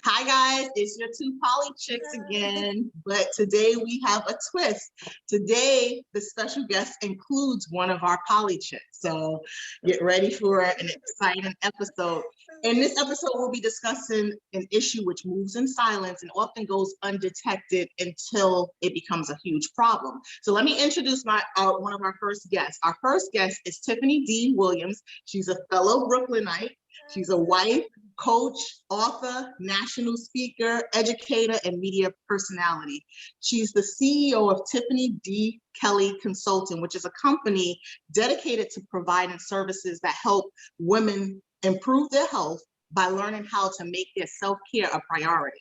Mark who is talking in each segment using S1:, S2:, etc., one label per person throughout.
S1: Hi guys, it's your two poly chicks again, but today we have a twist. Today, the special guest includes one of our poly chicks. So get ready for an exciting episode. In this episode, we'll be discussing an issue which moves in silence and often goes undetected until it becomes a huge problem. So let me introduce one of our first guests. Our first guest is Tiffany D. Williams. She's a fellow Brooklynite. She's a wife, coach, author, national speaker, educator, and media personality. She's the CEO of Tiffany D. Kelly Consulting, which is a company dedicated to providing services that help women improve their health by learning how to make their self-care a priority.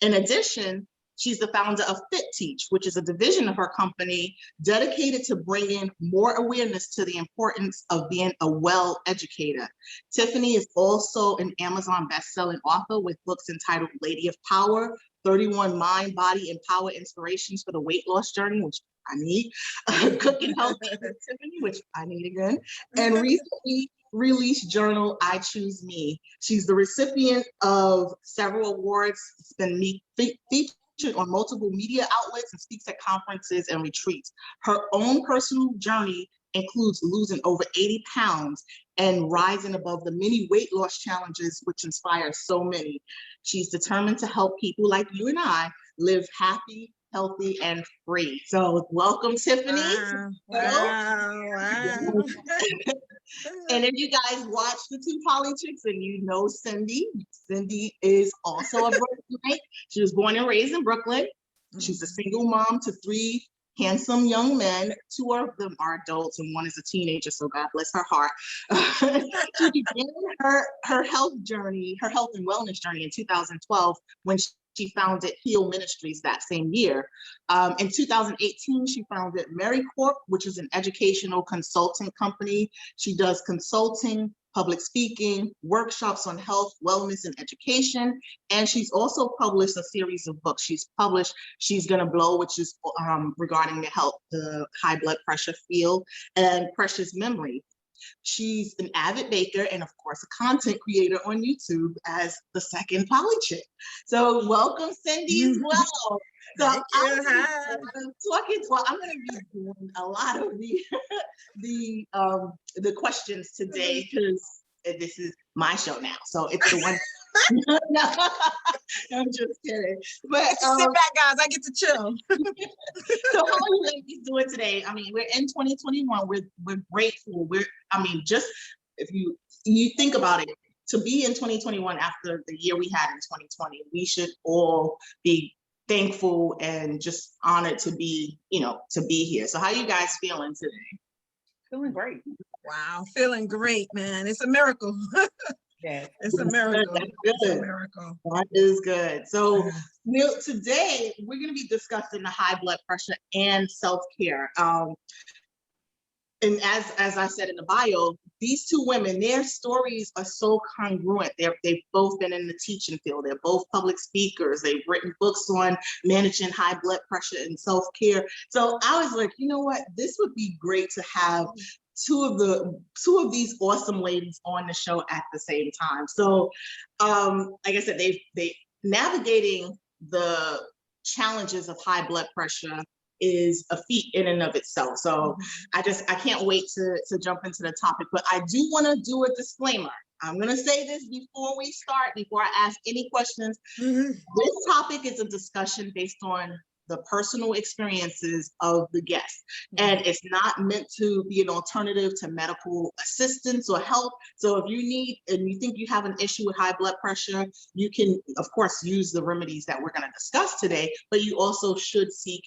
S1: In addition, she's the founder of Fit Teach, which is a division of her company dedicated to bringing more awareness to the importance of being a well educator. Tiffany is also an Amazon best-selling author with books entitled Lady of Power, 31 Mind, Body, and Power Inspirations for the Weight Loss Journey, which I need, Cooking Healthy with Tiffany, which I need again, and recently released journal, I Choose Me. She's the recipient of several awards. It's been featured on multiple media outlets and speaks at conferences and retreats. Her own personal journey includes losing over 80 pounds and rising above the many weight loss challenges which inspire so many. She's determined to help people like you and I live happy, healthy, and free. So welcome, Tiffany.
S2: Wow.
S1: And if you guys watch the two poly chicks and you know Cindy is also a Brooklynite. She was born and raised in Brooklyn. She's a single mom to 3 handsome young men. 2 of them are adults and 1 is a teenager, so God bless her heart. She began her health and wellness journey in 2012 when she founded Heal Ministries that same year. In 2018, she founded MaryCorp, which is an educational consulting company. She does consulting, public speaking, workshops on health, wellness, and education. And she's also published a series of books. She's published She's Gonna Blow, which is regarding the high blood pressure field, and Precious Memory. She's an avid baker and, of course, a content creator on YouTube as the second poly chick. So welcome, Cindy, as well. So I'm going to be doing a lot of the questions today because this is my show now. So it's the one. No, I'm just kidding. But
S2: sit back, guys. I get to chill.
S1: So how are you ladies doing today? I mean, we're in 2021. We're grateful. Just if you think about it, to be in 2021 after the year we had in 2020, we should all be thankful and just honored to be here. So how are you guys feeling today?
S3: Feeling great.
S2: Wow, feeling great, man. It's a miracle.
S3: Yeah,
S2: it's a miracle.
S1: It's
S2: a miracle.
S1: That is good. So today we're going to be discussing the high blood pressure and self-care. And as I said in the bio, these 2 women, their stories are so congruent. They've both been in the teaching field. They're both public speakers. They've written books on managing high blood pressure and self-care. So I was like, you know what? This would be great to have two of these awesome ladies on the show at the same time. So like I said, they navigating the challenges of high blood pressure is a feat in and of itself. So I can't wait to jump into the topic, but I do want to do a disclaimer. I'm going to say this before we start, before I ask any questions. This topic is a discussion based on the personal experiences of the guest. And it's not meant to be an alternative to medical assistance or help. So if you need, and you think you have an issue with high blood pressure, you can, of course, use the remedies that we're going to discuss today, but you also should seek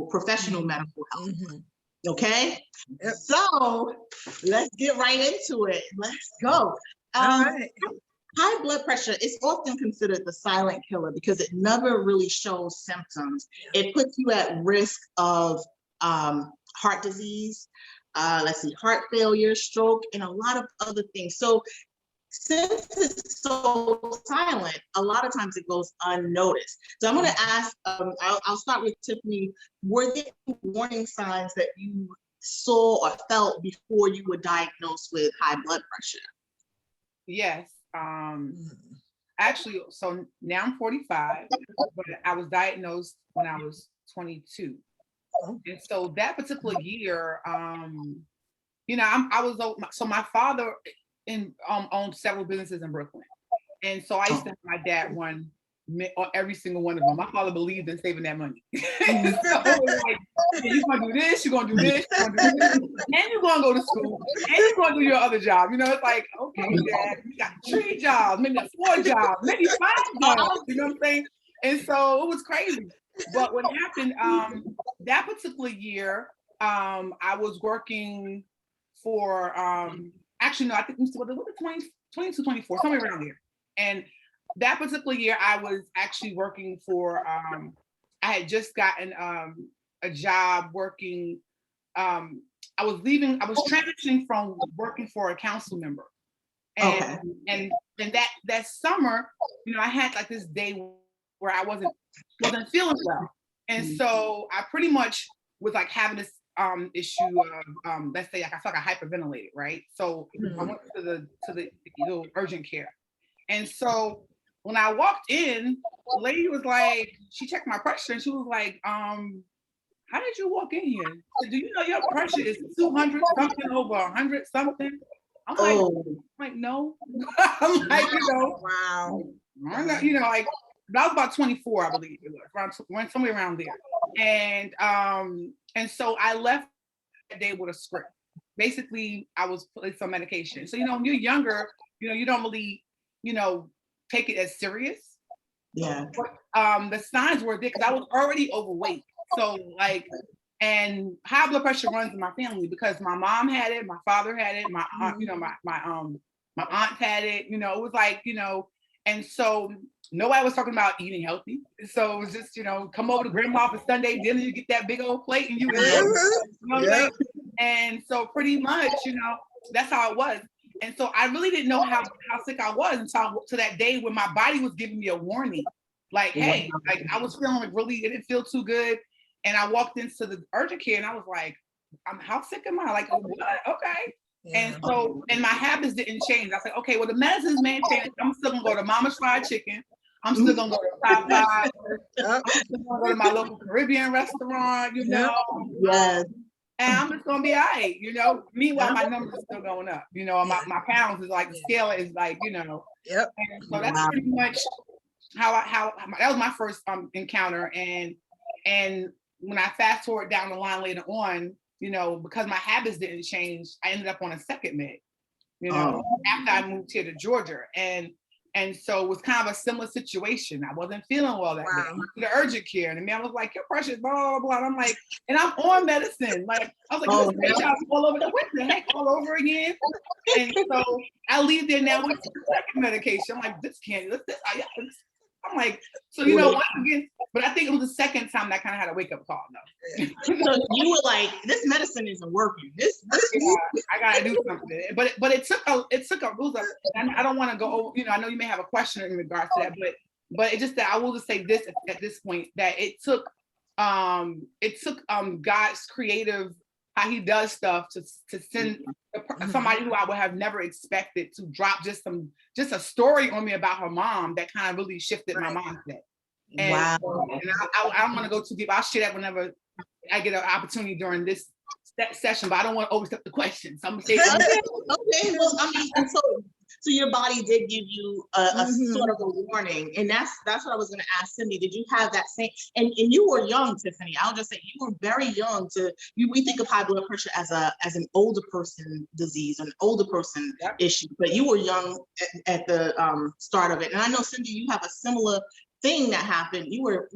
S1: professional medical help. Okay? Yep. So let's get right into it. Let's go.
S2: All right.
S1: High blood pressure is often considered the silent killer because it never really shows symptoms. It puts you at risk of heart disease, heart failure, stroke, and a lot of other things. So since it's so silent, a lot of times it goes unnoticed. So I'm going to ask, I'll start with Tiffany. Were there warning signs that you saw or felt before you were diagnosed with high blood pressure?
S3: Yes. actually, so now I'm 45, but I was diagnosed when I was 22. And so that particular year, I was so my father owned several businesses in Brooklyn, and so I used to have my dad run every single one of them. My father believed in saving that money. So it was like, yeah, you're gonna do this, you're gonna do this, you're gonna do this, and you're gonna go to school, and you're gonna do your other job. It's like, okay, Dad, you got 3 jobs, maybe 4 jobs, maybe 5 jobs. You know what I'm saying? And so it was crazy. But what happened that particular year, I was working for actually no, I think it was 22, 24, somewhere around there. And that particular year, I was actually working for, I had just gotten a job working, I was transitioning from working for a council member. And, and that summer, I had like this day where I wasn't feeling well. And so I pretty much was like having this issue of, let's say, like I felt like I hyperventilated, right? So I went to the urgent care. And so when I walked in, the lady was like, she checked my pressure and she was like, how did you walk in here? Said, do you know your pressure is 200 something over 100 something? I'm like, no. I'm like,
S2: Wow.
S3: Like I was about 24, I believe it was, somewhere around there. And so I left that day with a script. Basically, I was placed on medication. So, when you're younger, you don't really, take it as serious.
S1: Yeah.
S3: But the signs were there because I was already overweight. So and high blood pressure runs in my family because my mom had it, my father had it, my aunt, my aunt had it. It was like, and so nobody was talking about eating healthy. So it was just, come over to grandma for Sunday dinner, you get that big old plate and you eat. And so pretty much, that's how it was. And so I really didn't know how sick I was until to that day when my body was giving me a warning. Like, hey, like I was feeling like really, it didn't feel too good. And I walked into the urgent care and I was like, how sick am I? Like, what? Okay. Yeah. And so, and my habits didn't change. I said, okay, well, the medicines may change. I'm still gonna go to Mama's Fried Chicken. I'm still gonna go to Popeyes. I'm still gonna go to my local Caribbean restaurant,
S1: Yes.
S3: And I'm just gonna be all right, Meanwhile, my numbers are still going up. My pounds is like the scale is like,
S2: Yep.
S3: And so that's pretty much how that was my first encounter. And when I fast forward down the line later on, because my habits didn't change, I ended up on a second med, after I moved here to Georgia. And so it was kind of a similar situation. I wasn't feeling well that day. I went to the urgent care and the man was like, your pressure is blah, blah, blah. And I'm like, and I'm on medicine. Like, I was like, all over what the heck, all over again? And so I leave there now with the second medication. I'm like, this can't, I'm like, so once again, but I think it was the second time that I kind of had a wake up call though.
S1: So you were like, this medicine isn't working. This
S3: I gotta do something. But it took a rules of, and I don't want to go over, I know you may have a question in regards to that, but it's just that I will just say this at this point, that it took God's creative, how he does stuff to send somebody who I would have never expected to drop just a story on me about her mom that kind of really shifted my mindset. And, I don't want to go too deep. I'll share that whenever I get an opportunity during this session, but I don't want to overstep the questions. So I'm gonna say
S1: okay. Well, I mean, so your body did give you a sort of a warning, and that's what I was going to ask Cindy. Did you have that same? And you were young, Tiffany. I'll just say you were very young. We think of high blood pressure as an older person disease, an older person issue, but you were young at the start of it. And I know, Cindy, you have a similar thing that happened. You were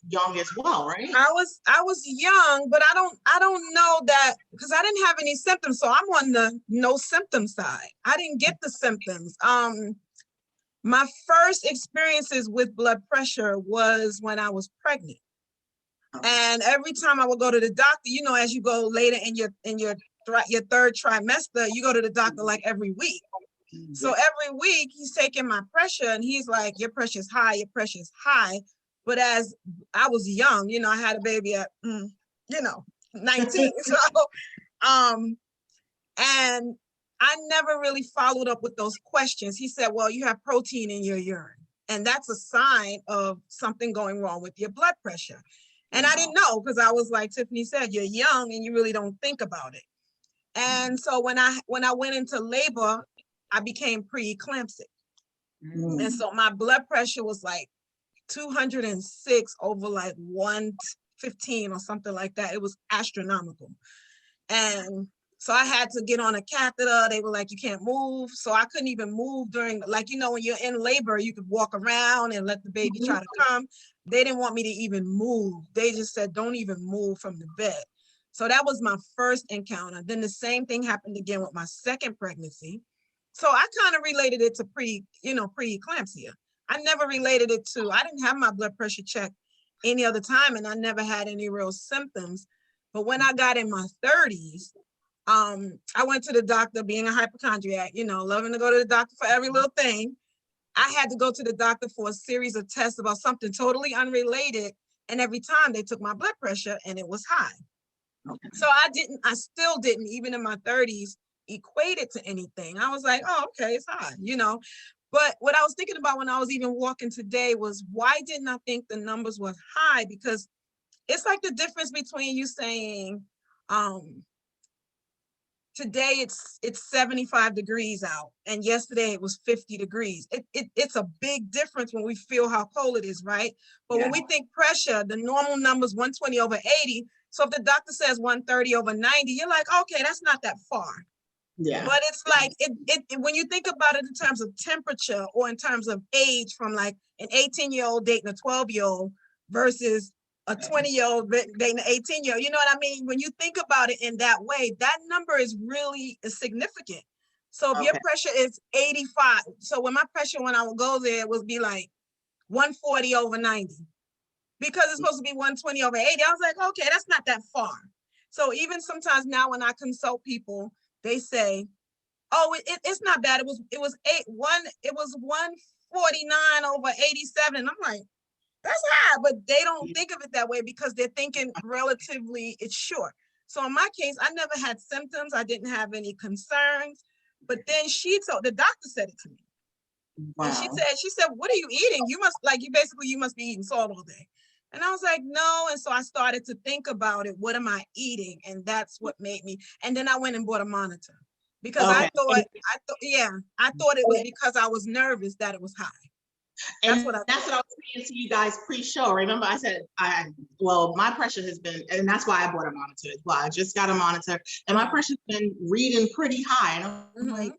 S1: young as well, right?
S2: I was young, but I don't know that, because I didn't have any symptoms. So I'm on the no symptom side. I didn't get the symptoms. My first experiences with blood pressure was when I was pregnant. And every time I would go to the doctor, as you go later in your third trimester, you go to the doctor like every week. So every week he's taking my pressure and he's like, your pressure is high, your pressure is high. But as I was young, I had a baby at, 19. So, and I never really followed up with those questions. He said, well, you have protein in your urine. And that's a sign of something going wrong with your blood pressure. And I didn't know, because I was like Tiffany said, you're young and you really don't think about it. And so when I went into labor, I became preeclamptic. And so my blood pressure was like 206 over like 115 or something like that. It was astronomical. And so I had to get on a catheter. They were like, you can't move. So I couldn't even move during, like, you know, when you're in labor, you could walk around and let the baby try to come. They didn't want me to even move. They just said, don't even move from the bed. So that was my first encounter. Then the same thing happened again with my second pregnancy. So I kind of related it to preeclampsia. I never related it to, I didn't have my blood pressure checked any other time, and I never had any real symptoms. But when I got in my 30s, I went to the doctor, being a hypochondriac, you know, loving to go to the doctor for every little thing. I had to go to the doctor for a series of tests about something totally unrelated. And every time they took my blood pressure and it was high. Okay. So I still didn't, even in my 30s, equate it to anything. I was like, oh, okay, it's high, you know. But what I was thinking about when I was even walking today was, why didn't I think the numbers was high? Because it's like the difference between you saying, today it's 75 degrees out, and yesterday it was 50 degrees. It's a big difference when we feel how cold it is, right? But when we think pressure, the normal number is 120 over 80. So if the doctor says 130 over 90, you're like, okay, that's not that far. Yeah. But it's like, when you think about it in terms of temperature or in terms of age, from like an 18-year-old dating a 12-year-old versus a 20-year-old dating an 18-year-old, you know what I mean? When you think about it in that way, that number is really significant. So if your pressure is 85, so when my pressure, when I would go there, it would be like 140 over 90. Because it's supposed to be 120 over 80, I was like, okay, that's not that far. So even sometimes now when I consult people, they say, oh, it's not bad. It was 149 over 87. And I'm like, that's high, but they don't think of it that way because they're thinking relatively it's short. So in my case, I never had symptoms. I didn't have any concerns. But then the doctor said it to me. Wow. And she said, what are you eating? You must be eating salt all day. And I was like, no. And so I started to think about it. What am I eating? And that's what made me. And then I went and bought a monitor because I thought it was because I was nervous that it was high. That's what I was saying to you guys pre-show. Remember, I said, my pressure has been, and that's why I bought a monitor as well. I just got a monitor, and my pressure's been reading pretty high. And I'm like,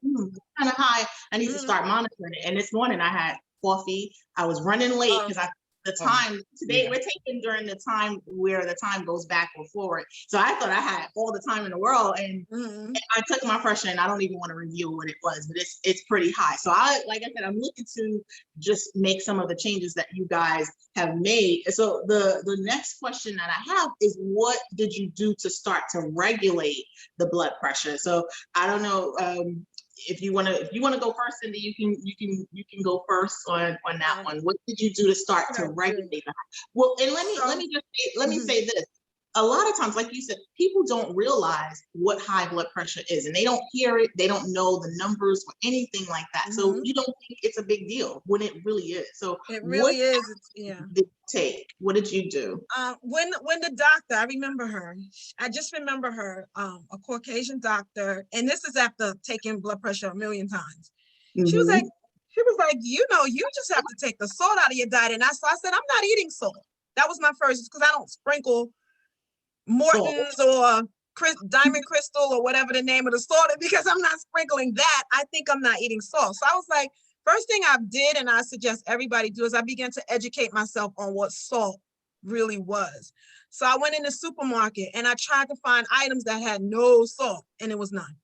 S2: kind of high. I need to start monitoring it. And this morning I had coffee. I was running late because the time today we're taking during the time where the time goes back or forward. So I thought I had all the time in the world, and I took my pressure, and I don't even want to review what it was, but it's pretty high. So like I said, I'm looking to just make some of the changes that you guys have made. So the next question that I have is, what did you do to start to regulate the blood pressure? So I don't know, if you want to go first, and then you can go first on that one. What did you do to start to regulate that? Well, and let me say this. A lot of times, like you said, people don't realize what high blood pressure is, and they don't hear it. They don't know the numbers or anything like that. So you don't think it's a big deal when it really is. So it really is. Did you take? What did you do? When the doctor, I remember her. I just remember her, a Caucasian doctor, and this is after taking blood pressure a million times. She was like, you just have to take the salt out of your diet. And I said, I'm not eating salt. That was my first, because I don't sprinkle Morton's or Diamond Crystal or whatever the name of the salt is, because I'm not sprinkling that. I think I'm not eating salt. So I was like, first thing I did, and I suggest everybody do, is I began to educate myself on what salt really was. So I went in the supermarket and I tried to find items that had no salt, and it was none.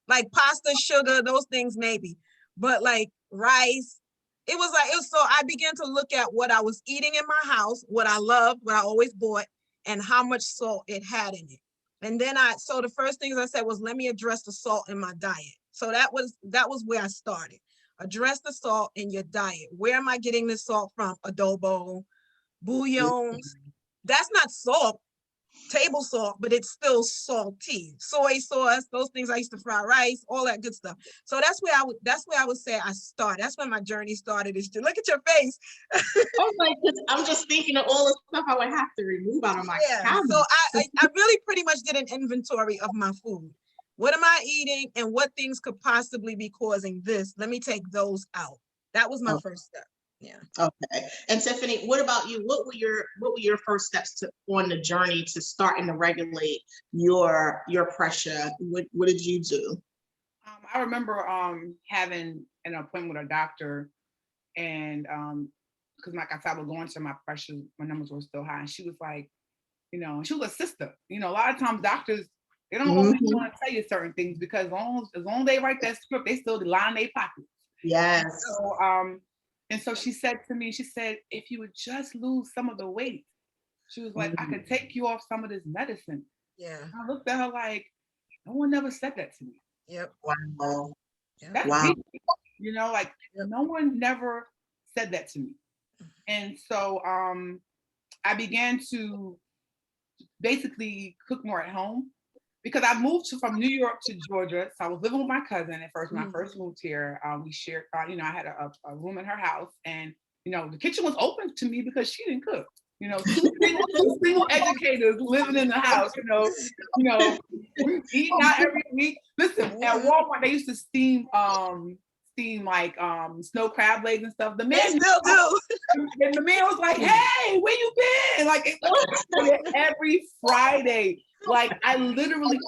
S2: Like pasta, sugar, those things maybe, but like rice, so I began to look at what I was eating in my house, what I loved, what I always bought, and how much salt it had in it. And then so the first things I said was, let me address the salt in my diet. So that was where I started. Address the salt in your diet. Where am I getting this salt from? Adobo, bouillons. That's not salt. table salt, but it's still salty. Soy sauce, those things I used to fry rice, all that good stuff. So that's where I would say I start. That's when my journey started. Is to look at your face.
S1: Oh my goodness, I'm just thinking of all the stuff I would have to remove out of my cabinet.
S2: So I really pretty much did an inventory of my food. What am I eating and what things could possibly be causing this? Let me take those out. That was my first step. Yeah.
S1: Okay. And Tiffany, what about you? What were your first steps on the journey to starting to regulate your pressure? What did you do?
S3: I remember having an appointment with a doctor, and because like I said, I was going to my pressure, my numbers were still high, and she was like, she was a sister. A lot of times doctors, they don't always want to tell you certain things because as long as they write that script, they still line their pockets.
S1: Yes.
S3: So and so she said to me, she said, if you would just lose some of the weight, she was like, I could take you off some of this medicine.
S2: Yeah.
S3: I looked at her like, no one ever said that to me.
S2: Yep.
S1: Wow.
S3: That's
S1: Wow.
S3: deep. Like no one never said that to me. And so I began to basically cook more at home because I moved from New York to Georgia. So I was living with my cousin at first. When I first moved here, we shared, I had a room in her house, and, the kitchen was open to me because she didn't cook. Two single educators living in the house, we eating out every week. Listen, at Walmart, they used to steam like snow crab legs and stuff. The man
S2: still do.
S3: And the man was like, hey, where you been? Like every Friday. Like I literally,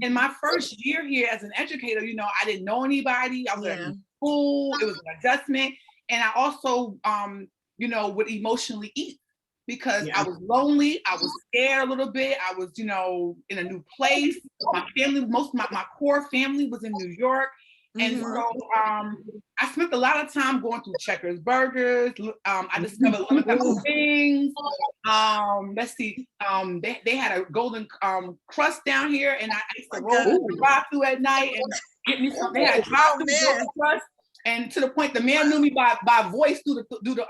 S3: in my first year here as an educator, I didn't know anybody. I was in school. It was an adjustment. And I also, would emotionally eat because I was lonely. I was scared a little bit. I was, in a new place. My family, most of my core family was in New York. And so I spent a lot of time going through Checkers Burgers. I discovered 11 types of things. Let's see. They had a golden crust down here, and I used to roll the drive-through at night and get me some. They had a drive-through golden crust, and to the point the man knew me by voice through the windows,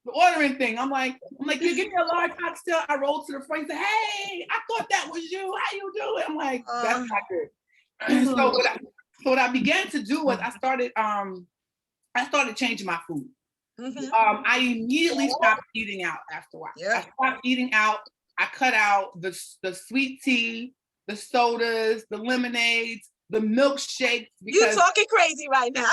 S3: the ordering thing. I'm like, you give me a large cocktail. I rolled to the front and said, hey, I thought that was you. How you doing? I'm like, that's not good. So what I began to do was I started changing my food. I immediately stopped eating out after a while. I stopped eating out. I cut out the sweet tea, the sodas, the lemonades, the milkshakes.
S2: You're talking crazy right now.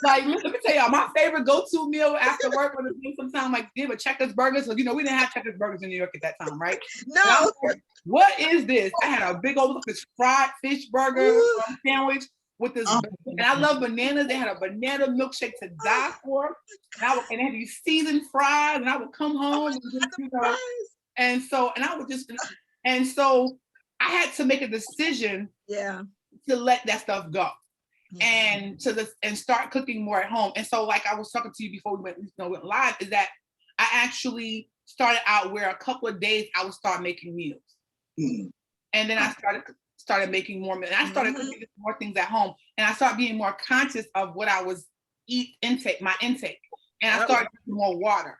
S3: Like, let me tell y'all, my favorite go-to meal after work was sometimes like give a Checkers Burgers. So we didn't have Checkers Burgers in New York at that time, right?
S2: No.
S3: Like, what is this? I had a big old this fried fish burger sandwich with this, and I love bananas. They had a banana milkshake to die for, and they had these seasoned fries. And I would come home and just, and so I had to make a decision, to let that stuff go. And start cooking more at home. And so, like I was talking to you before we went live, is that I actually started out where a couple of days I would start making meals, and then I started making more meals. And I started cooking more things at home, and I started being more conscious of what I was my intake, and I started drinking more water.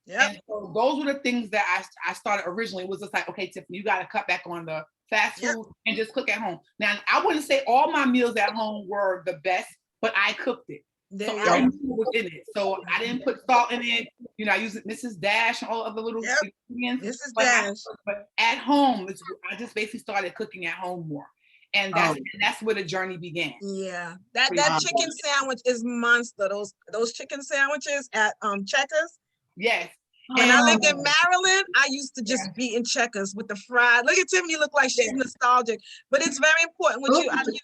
S3: And so those were the things that I started originally. It was just like, okay, Tiffany, you got to cut back on the fast food and just cook at home. Now, I wouldn't say all my meals at home were the best, but I cooked it. So I knew what was in it. So I didn't put salt in it. I used Mrs. Dash and all other little ingredients.
S2: Mrs. Dash.
S3: But at home, I just basically started cooking at home more. And that's where the journey began.
S2: Yeah. That chicken sandwich is monster. Those chicken sandwiches at Checkers.
S3: Yes.
S2: When I lived in Maryland, I used to just be in Checkers with the fried. Look at Tiffany, look like she's nostalgic. But it's very important what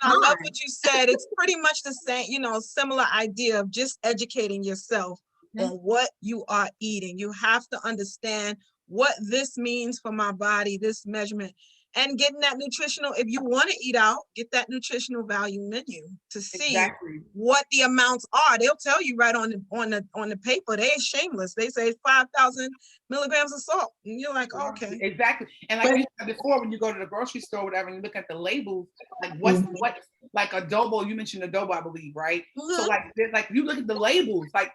S2: I love what you said. It's pretty much the same, similar idea of just educating yourself on what you are eating. You have to understand what this means for my body, this measurement, and getting that nutritional. If you want to eat out, get that nutritional value menu to see what the amounts are. They'll tell you right on the paper. They're shameless. They say 5,000 milligrams of salt, and you're like, okay,
S3: exactly. And like you said before, when you go to the grocery store, or whatever, and you look at the labels, like what like adobo, you mentioned adobo, I believe, right? So
S2: Mhm.
S3: like, like you look at the labels, like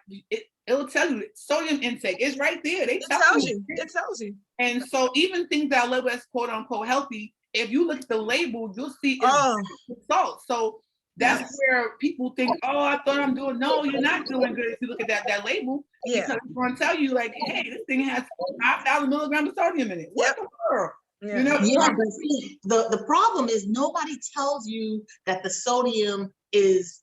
S3: it'll tell you sodium intake. It's right there. They
S2: It
S3: tell
S2: tells
S3: you.
S2: you. It tells you.
S3: And so even things that are labeled as quote unquote healthy, if you look at the label, you'll see
S2: Oh,
S3: it's salt. So that's
S1: Yes.
S3: where people think, oh, I thought I'm doing. No, you're not doing good if you look at that label.
S2: yeah.
S3: Because it's going to tell you like, hey, this thing has 5,000 milligrams of sodium in it. What
S2: Yep.
S3: the world?
S2: Yeah.
S3: You know?
S1: Yeah, but see, the problem is nobody tells you that the sodium is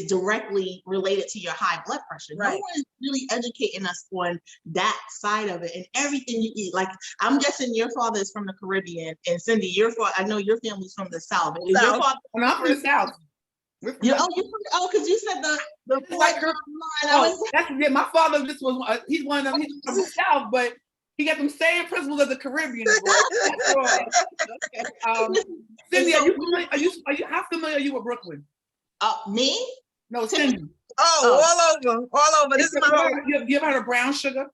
S1: directly related to your high blood pressure. No
S2: Right.
S1: one is really educating us on that side of it and everything you eat. Like, I'm guessing your father is from the Caribbean, and Cindy, your father, I know your family's from the South. Is your
S2: South.
S1: father?
S3: When I'm from the South. We're from
S1: You,
S3: the-
S1: because you said the
S3: like
S1: Fort John line.
S3: Oh, that's yeah. My father just was. He's one of them. He's from the South, but he got them same principles as the Caribbean. That's right. Cindy,
S1: so
S3: are you familiar? Are you? How familiar are you with Brooklyn?
S1: Me?
S3: No, Cindy.
S2: Oh, all over. This is my home.
S3: You ever heard of Brown Sugar?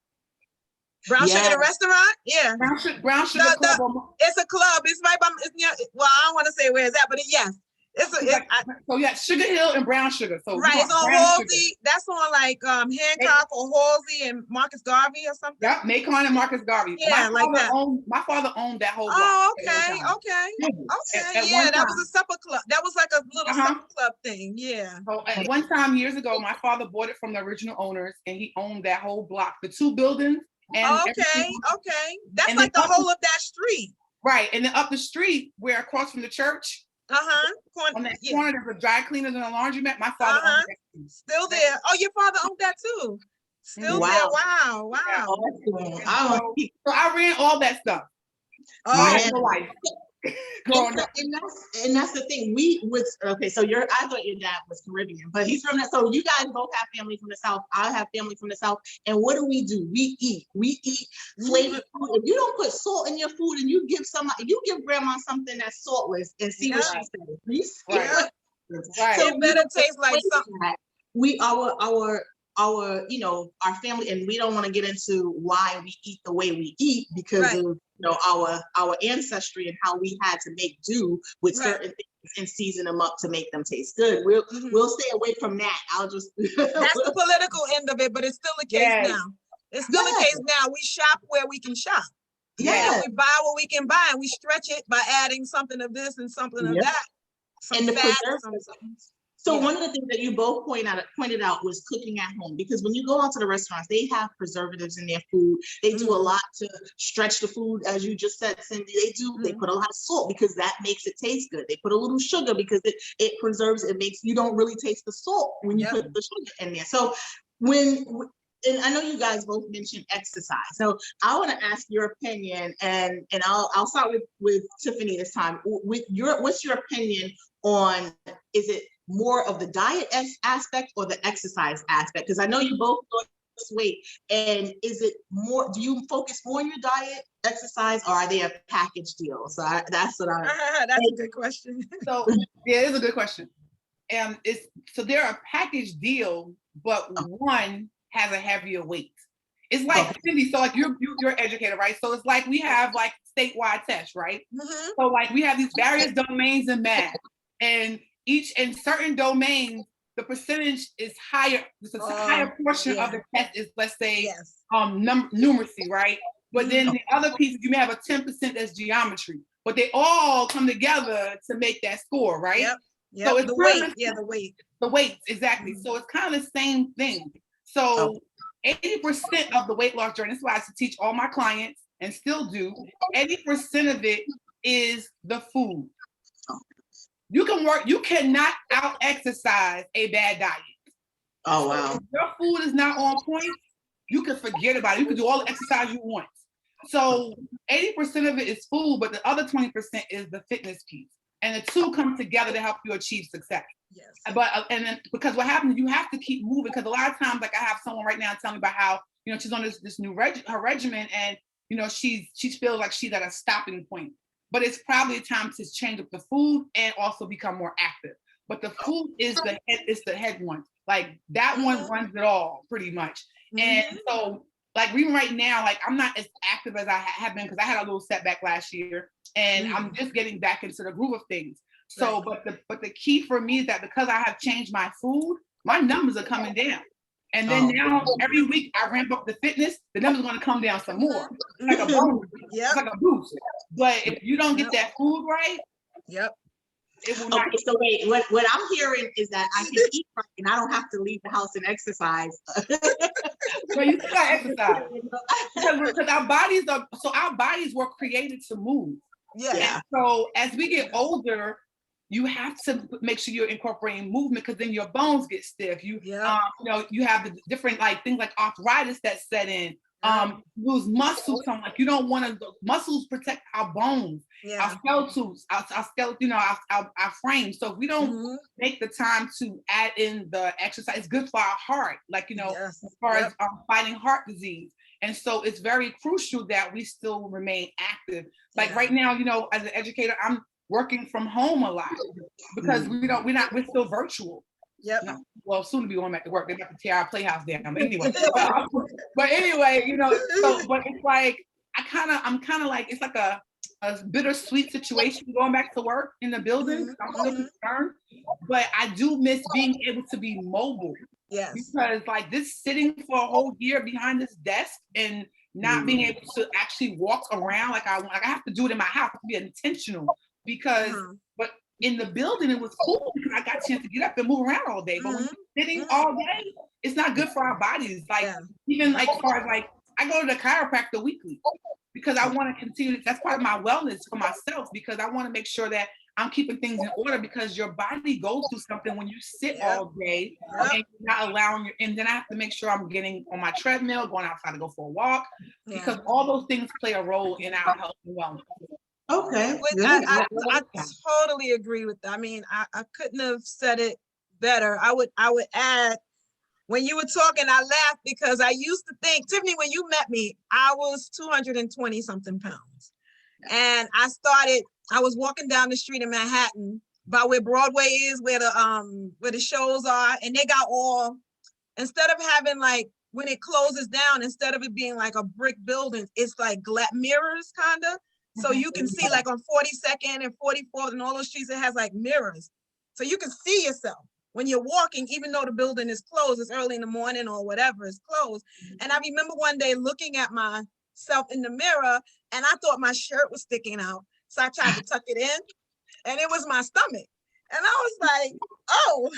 S2: Brown Sugar, the
S1: Yes.
S2: restaurant? Yeah.
S3: Brown Sugar
S2: The-
S3: Club.
S2: It's a club. It's right by, it's near, well, I don't want to say where it's at, but yes.
S3: So yeah, Sugar Hill and Brown Sugar. So
S2: Right, it's on
S3: Brown
S2: Halsey. That's on like Hancock or Halsey and Marcus Garvey or something.
S3: Yep, Macon and Marcus Garvey.
S2: Yeah, like that.
S3: My father owned that whole block.
S2: Oh,
S3: at
S2: okay,
S3: one time.
S2: okay.
S3: At
S2: Yeah,
S3: one
S2: that
S3: time.
S2: was a supper club. That was like a little
S3: Uh-huh.
S2: supper club thing. Yeah.
S3: So at one time years ago, my father bought it from the original owners, and he owned that whole block, the 2 buildings. And
S2: Okay. That's
S3: and
S2: like the
S3: then
S2: whole of that street.
S3: right, and then up the street, where across from the church, on that corner, there's a dry cleaners and a laundromat. My father owned that.
S2: Still there. Oh, your father owned that too. Still there. Wow.
S3: Yeah.
S1: Wow.
S3: So I ran all that stuff.
S2: Oh,
S3: My
S1: man.
S3: whole life. Growing up.
S1: And that's the thing. So I thought your dad was Caribbean, but he's from that. So you guys both have family from the South. I have family from the South. And what do? We eat flavored food. If you don't put salt in your food and you give grandma something that's saltless and see what she says. You see
S3: Right. Right.
S1: So
S2: it better taste like something.
S1: Our family, and we don't want to get into why we eat the way we eat because of our ancestry and how we had to make do with certain things and season them up to make them taste good. We'll stay away from that. I'll just
S2: That's the political end of it, but it's still the case now. It's still the case now. We shop where we can shop.
S1: Yeah.
S2: We buy what we can buy, and we stretch it by adding something of this and something of that.
S1: And the
S2: fat,
S1: preservatives. So one of the things that you both pointed out was cooking at home, because when you go out to the restaurants, they have preservatives in their food. They do a lot to stretch the food, as you just said, Cindy. They put a lot of salt because that makes it taste good. They put a little sugar because it preserves. It makes you don't really taste the salt when you put the sugar in there. So and I know you guys both mentioned exercise. So I want to ask your opinion, and I'll start with Tiffany this time. What's your opinion on, is it more of the diet aspect or the exercise aspect? Because I know you both lost weight, and is it more? Do you focus more on your diet, exercise, or are they a package deal? So that's what
S2: That's a good question.
S3: So yeah, it's a good question. So they're a package deal, but one has a heavier weight. It's like Cindy, so like you're an educator, right? So it's like we have like statewide tests, right? So like we have these various domains in math, and certain domains, the percentage is higher. The higher portion of the test is, let's say, numeracy, right? But then the other pieces, you may have a 10% that's geometry, but they all come together to make that score, right?
S2: Yep.
S3: So it's
S2: the weight.
S3: The weights, exactly. So it's kind of the same thing. So 80% of the weight loss journey, that's why I used to teach all my clients and still do, 80% of it is the food. You cannot out-exercise a bad diet.
S1: Oh, wow.
S3: So if your food is not on point, you can forget about it. You can do all the exercise you want. So 80% of it is food, but the other 20% is the fitness piece. And the two come together to help you achieve success.
S2: Yes.
S3: And then because what happens, you have to keep moving, because a lot of times, like I have someone right now telling me about how, she's on this new regimen, and she feels like she's at a stopping point. But it's probably a time to change up the food and also become more active. But the food is the head one. Like that one runs it all pretty much. And so like even right now, like I'm not as active as I have been because I had a little setback last year, and I'm just getting back into the groove of things. So, but the key for me is that because I have changed my food, my numbers are coming down. And then now every week I ramp up the fitness, the numbers are going to come down some more. It's like a bonus. It's like a boost. But if you don't get that food right, it will not.
S1: Okay, so wait, what I'm hearing is that I can eat right and I don't have to leave the house and exercise.
S3: Well, you still got to exercise because our bodies were created to move.
S2: Yeah.
S3: And so as we get older, you have to make sure you're incorporating movement because then your bones get stiff. You know, you have the different like things like arthritis that set in. Lose muscle tone. Like you don't want to. Muscles protect our bones, our skeletons, our skeleton, you know, our frame. So if we don't make the time to add in the exercise, it's good for our heart. Like you know, as far as fighting heart disease. And so it's very crucial that we still remain active. Like right now, you know, as an educator, I'm working from home a lot because we're still virtual. Well, soon to be going back to work. They're about to tear our playhouse down. But anyway, but anyway, you know, so but it's like I'm kind of like it's like a bittersweet situation going back to work in the building. I'm still concerned, but I do miss being able to be mobile. Because like this sitting for a whole year behind this desk and not being able to actually walk around like I have to do it in my house to be intentional because but in the building it was cool because I got a chance to get up and move around all day. But when you're sitting all day, it's not good for our bodies. Like even like as far as like I go to the chiropractor weekly because I want to continue. That's part of my wellness for myself because I want to make sure that I'm keeping things in order because your body goes through something when you sit all day and you're not allowing and then I have to make sure I'm getting on my treadmill, going outside to go for a walk because all those things play a role in our health and wellness.
S1: Okay.
S2: I totally agree with that. I mean, I couldn't have said it better. I would add, when you were talking, I laughed because I used to think, Tiffany, when you met me, I was 220 something pounds. And I was walking down the street in Manhattan by where Broadway is, where the shows are, and they got instead of having like, when it closes down, instead of it being like a brick building, it's like mirrors kind of. So you can see like on 42nd and 44th and all those streets, it has like mirrors. So you can see yourself when you're walking, even though the building is closed, it's early in the morning or whatever, it's closed. And I remember one day looking at myself in the mirror and I thought my shirt was sticking out. So I tried to tuck it in and it was my stomach. And I was like, oh,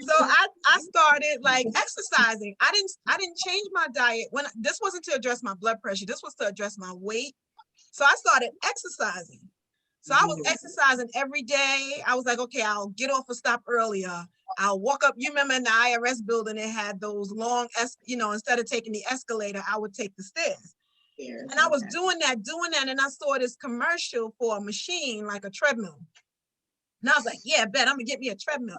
S2: so I started like exercising. I didn't change my diet this wasn't to address my blood pressure. This was to address my weight. So I started exercising. So I was exercising every day. I was like, okay, I'll get off a stop earlier. I'll walk up. You remember in the IRS building, it had those long, instead of taking the escalator, I would take the stairs. And I was doing that. And I saw this commercial for a machine, like a treadmill. And I was like, yeah, bet I'm gonna get me a treadmill.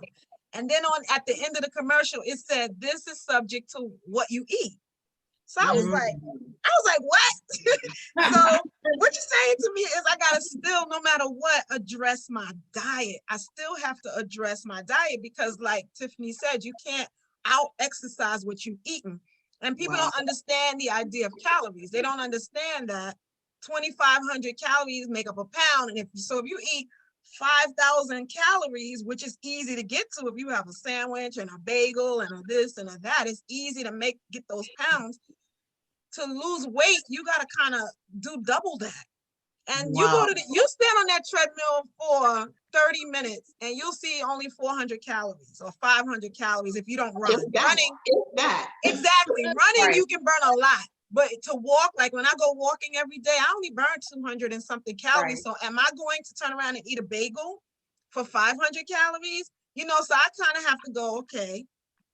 S2: And then at the end of the commercial, it said, this is subject to what you eat. So I was like, what? So what you're saying to me is I gotta still, no matter what, address my diet. I still have to address my diet because like Tiffany said, you can't out-exercise what you've eaten. And people don't understand the idea of calories. They don't understand that 2,500 calories make up a pound. And if you eat 5,000 calories, which is easy to get to if you have a sandwich and a bagel and a this and a that, it's easy to get those pounds. To lose weight, you got to kind of do double that. And you stand on that treadmill for 30 minutes and you'll see only 400 calories or 500 calories if you don't run. Running, exactly. Running, you can burn a lot. But to walk, like when I go walking every day, I only burn 200 and something calories. So am I going to turn around and eat a bagel for 500 calories? So I kind of have to go, okay,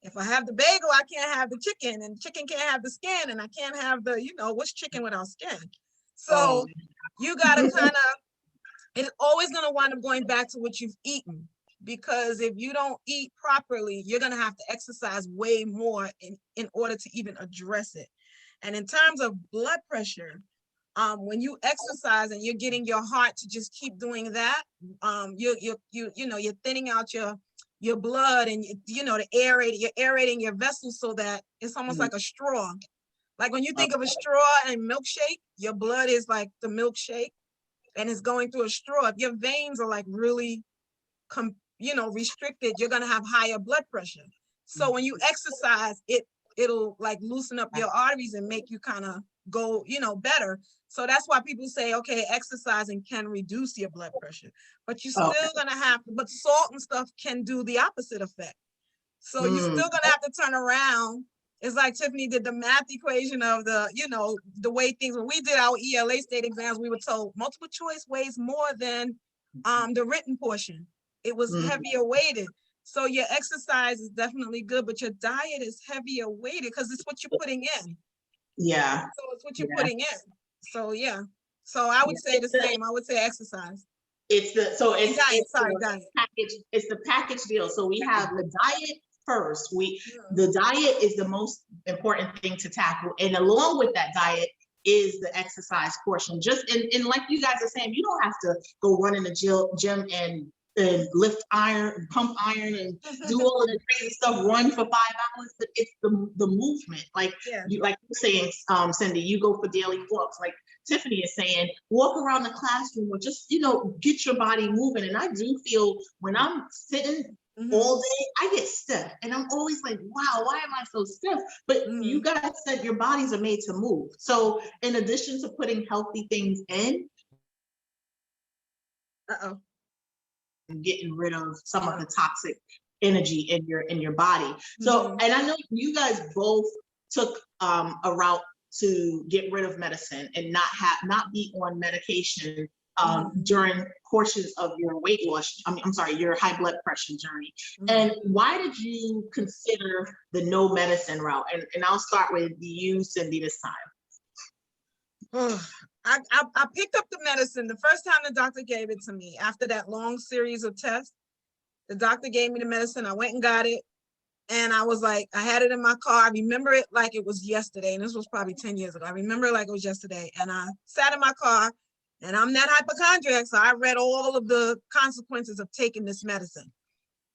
S2: if I have the bagel, I can't have the chicken, and chicken can't have the skin, and I can't have the, what's chicken without skin? So you got to kind of, it's always going to wind up going back to what you've eaten, because if you don't eat properly, you're going to have to exercise way more in order to even address it. And in terms of blood pressure, when you exercise and you're getting your heart to just keep doing that, you're thinning out your blood and you're aerating your vessels so that it's almost like a straw. Like when you think of a straw and milkshake, your blood is like the milkshake and it's going through a straw. If your veins are like really restricted, you're gonna have higher blood pressure. So when you exercise, it'll like loosen up your arteries and make you kind of go, better. So that's why people say, okay, exercising can reduce your blood pressure, but you're still gonna have to, but salt and stuff can do the opposite effect. So you're still gonna have to turn around. It's like Tiffany did the math equation of the way things, when we did our ELA state exams, we were told multiple choice weighs more than the written portion. It was heavier weighted. So your exercise is definitely good, but your diet is heavier weighted because it's what you're putting in.
S1: Yeah.
S2: So it's what you're putting in. So yeah. So I would say the same. I would say exercise.
S1: It's diet.
S2: Diet.
S1: Package. It's the package deal. So we have the diet first. The diet is the most important thing to tackle, and along with that diet is the exercise portion. Just and like you guys are saying, you don't have to go run in the gym and lift iron, pump iron, and do all of the crazy stuff, run for 5 hours, but it's the movement. Like you're saying, Cindy, you go for daily walks. Like Tiffany is saying, walk around the classroom or just, get your body moving. And I do feel when I'm sitting all day, I get stiff. And I'm always like, wow, why am I so stiff? But you guys said your bodies are made to move. So in addition to putting healthy things in, and getting rid of some of the toxic energy in your body. So, and I know you guys both took a route to get rid of medicine and not be on medication during portions of your weight loss. I'm sorry, your high blood pressure journey. And why did you consider the no medicine route? And I'll start with you, Cindy, this time.
S2: I picked up the medicine the first time the doctor gave it to me. After that long series of tests, the doctor gave me the medicine. I went and got it. And I was like, I had it in my car. I remember it like it was yesterday. And this was probably 10 years ago. I remember it like it was yesterday. And I sat in my car, and I'm that hypochondriac. So I read all of the consequences of taking this medicine.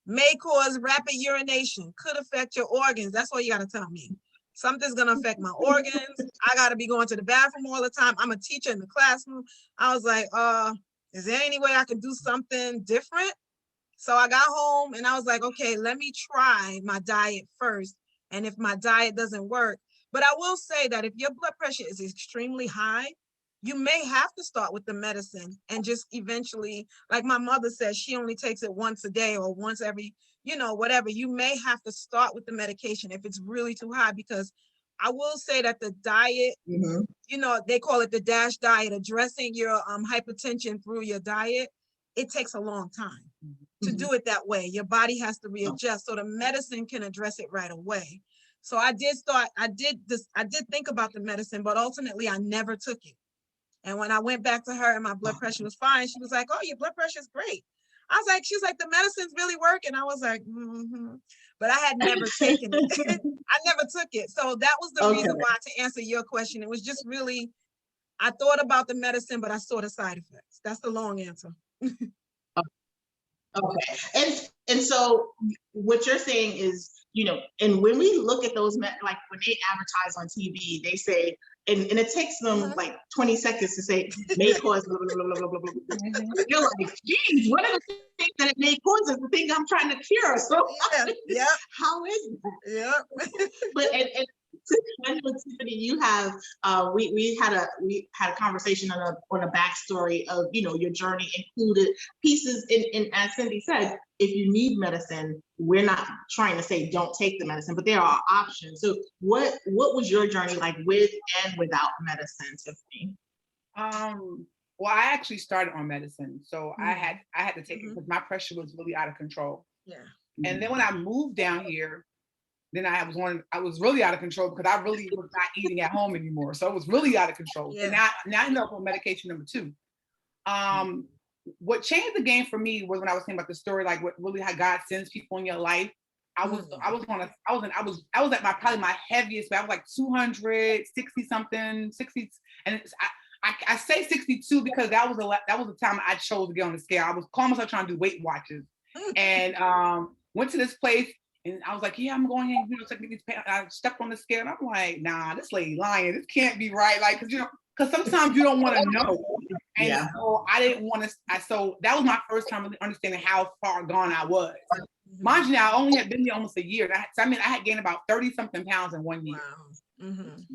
S2: May cause rapid urination, could affect your organs. That's all you got to tell me. Something's going to affect my organs. I got to be going to the bathroom all the time. I'm a teacher in the classroom. I was like, is there any way I can do something different? So I got home and I was like, okay, let me try my diet first. And if my diet doesn't work, but I will say that if your blood pressure is extremely high, you may have to start with the medicine and just eventually, like my mother says, she only takes it once a day or once every, whatever. You may have to start with the medication if it's really too high, because I will say that the diet, they call it the DASH diet, addressing your hypertension through your diet. It takes a long time to do it that way. Your body has to readjust. So the medicine can address it right away. So I did think about the medicine, but ultimately I never took it. And when I went back to her and my blood pressure was fine, she was like, oh, your blood pressure is great. She was like, the medicine's really working. I was like, but I had never taken it. I never took it. So that was the reason why, to answer your question, it was just really, I thought about the medicine, but I saw the side effects. That's the long answer.
S1: Okay. And so what you're saying is, and when we look at those, like when they advertise on TV, they say, and it takes them like 20 seconds to say, may cause blah, blah, blah, blah, blah, blah. You're like, geez, one of the things that it may cause is the thing I'm trying to cure. So how is that? But I know, Tiffany, you have we had a conversation on a backstory of your journey, included pieces in as Cindy said, if you need medicine, we're not trying to say don't take the medicine, but there are options. So what was your journey like with and without medicine, Tiffany?
S3: Well, I actually started on medicine, so I had to take it because my pressure was really out of control. And then when I moved down here, then I was really out of control because I really was not eating at home anymore. So it was really out of control. And now I ended up on medication number 2. What changed the game for me was when I was saying about the story, like what really how God sends people in your life. I was at probably my heaviest, but I was like 260 something, 60, and I say 62 because that was the time I chose to get on the scale. I was calling myself trying to do Weight Watchers, and went to this place. And I was like, yeah, I'm going in, take these pants. I stepped on the scale and I'm like, nah, this lady lying. This can't be right. Like, cause because sometimes you don't want to know. And
S1: Yeah.
S3: so I didn't want to, so that was my first time really understanding how far gone I was. Mind you, now I only had been there almost a year. I had gained about 30 something pounds in 1 year.
S2: Wow.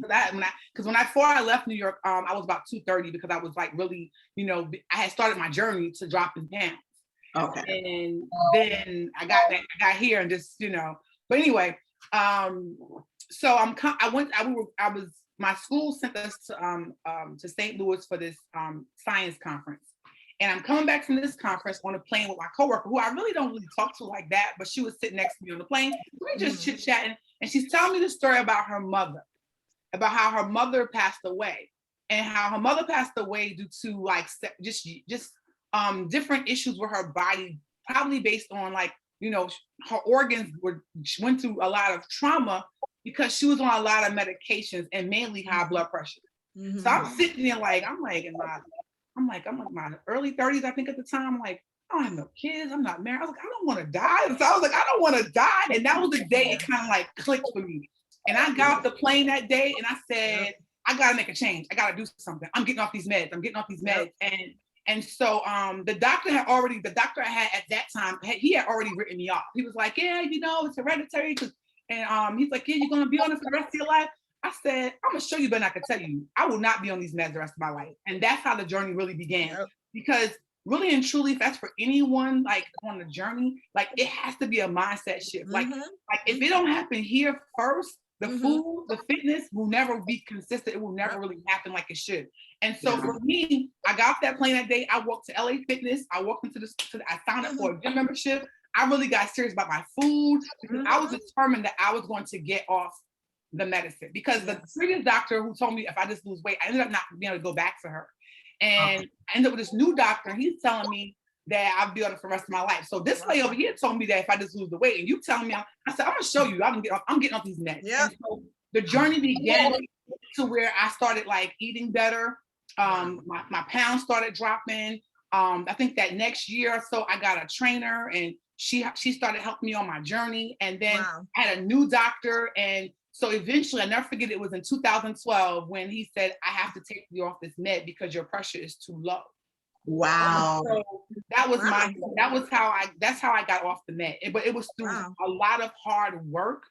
S3: So that before I left New York, I was about 230 because I was like really, I had started my journey to dropping pounds.
S1: Okay.
S3: And then I got here and just, but anyway, so my school sent us to St. Louis for this science conference. And I'm coming back from this conference on a plane with my coworker, who I really don't really talk to like that, but she was sitting next to me on the plane. We were just chit-chatting, and she's telling me the story about her mother, about how her mother passed away, and how her mother passed away due to like just different issues with her body, probably based on like, her organs went through a lot of trauma because she was on a lot of medications and mainly high blood pressure. So I'm sitting there I'm in my early 30s, I think at the time. I'm like, I don't have no kids, I'm not married. I was like, I don't want to die. So I was like, I don't want to die. And that was the day it kind of like clicked for me. And I got off the plane that day and I said, I gotta make a change. I gotta do something. I'm getting off these meds. And so the doctor I had at that time, he had already written me off. He was like, yeah, it's hereditary. And he's like, yeah, you're gonna be on it for the rest of your life. I said, I'm gonna show you, but I can tell you, I will not be on these meds the rest of my life. And that's how the journey really began. Because really and truly, if that's for anyone like on the journey, like it has to be a mindset shift. Like if it don't happen here first, the food, the fitness will never be consistent. It will never really happen like it should. And so for me, I got off that plane that day. I walked to LA Fitness. I walked into I signed up for a gym membership. I really got serious about my food because I was determined that I was going to get off the medicine, because the previous doctor who told me if I just lose weight, I ended up not being able to go back to her. And I ended up with this new doctor, and he's telling me that I'll be on it for the rest of my life. So this lady over here told me that if I just lose the weight, and you telling me, I said, I'm gonna show you, I'm getting off these meds. And so the journey began to where I started like eating better. My pounds started dropping. I think that next year or so, I got a trainer, and she started helping me on my journey. And then I had a new doctor, and so eventually, I never forget, it was in 2012 when he said, I have to take you off this med because your pressure is too low.
S1: Wow.
S3: So that's how I got off the med. But it was through a lot of hard work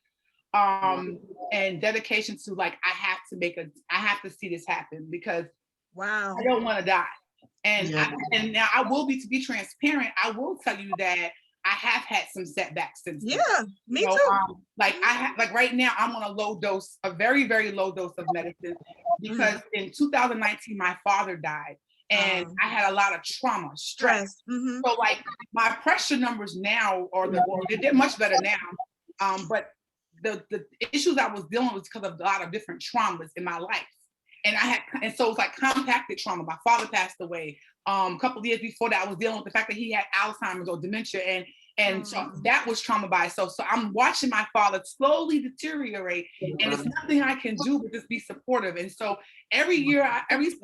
S3: and dedication to like, I have to see this happen because I don't want to die. And and now I will to be transparent, I will tell you that I have had some setbacks since then.
S2: Me too.
S3: Like right now, I'm on a very, very low dose of medicine because in 2019, my father died and I had a lot of trauma, stress. So like my pressure numbers now they're much better now. But the issues I was dealing with because of a lot of different traumas in my life. And so it's like compacted trauma. My father passed away. A couple of years before that, I was dealing with the fact that he had Alzheimer's or dementia, and so that was trauma by itself. So I'm watching my father slowly deteriorate, and it's nothing I can do but just be supportive. And so every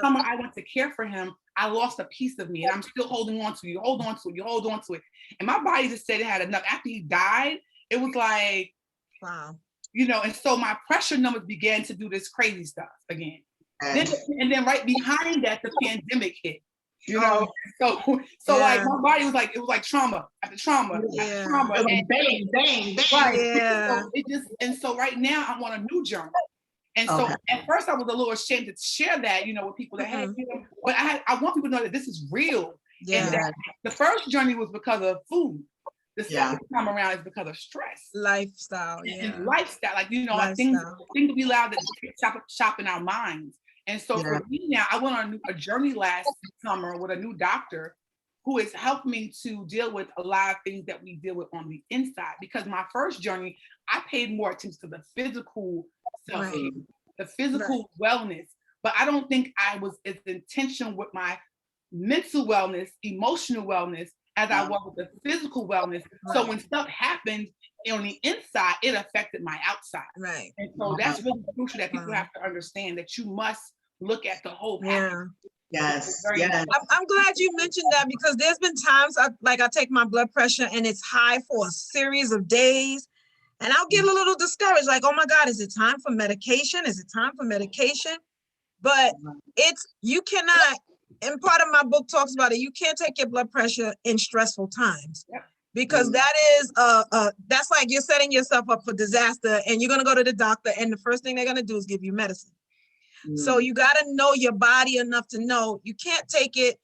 S3: summer I went to care for him, I lost a piece of me, and I'm still holding on to it. You hold on to it. You hold on to it. And my body just said it had enough. After he died, it was like,
S2: wow.
S3: And so my pressure numbers began to do this crazy stuff again. And then right behind that, the pandemic hit. So like my body was like, it was like trauma after trauma after trauma. And
S1: bang, bang, bang.
S3: Right. So so right now I'm on a new journey. And so at first I was a little ashamed to share that, with people that had, but I want people to know that this is real. And that the first journey was because of food. The second time around is because of stress.
S2: Lifestyle.
S3: And lifestyle. Like, things to be allowed to shop in our minds. And so for me now, I went on a journey last summer with a new doctor who has helped me to deal with a lot of things that we deal with on the inside. Because my first journey, I paid more attention to the physical self-care, the physical wellness. But I don't think I was as intentional with my mental wellness, emotional wellness, as I was with the physical wellness. So when stuff happened on the inside, it affected my outside.
S2: Right.
S3: And so that's really crucial that people have to understand, that you must look at the whole package.
S1: Yes.
S2: I'm glad you mentioned that, because there's been times I take my blood pressure and it's high for a series of days, and I'll get a little discouraged, like, oh my God, is it time for medication? Is it time for medication? But you cannot, and part of my book talks about it, you can't take your blood pressure in stressful times.
S3: Yep.
S2: Because that is that's like you're setting yourself up for disaster, and you're gonna go to the doctor, and the first thing they're gonna do is give you medicine. So you gotta know your body enough to know you can't take it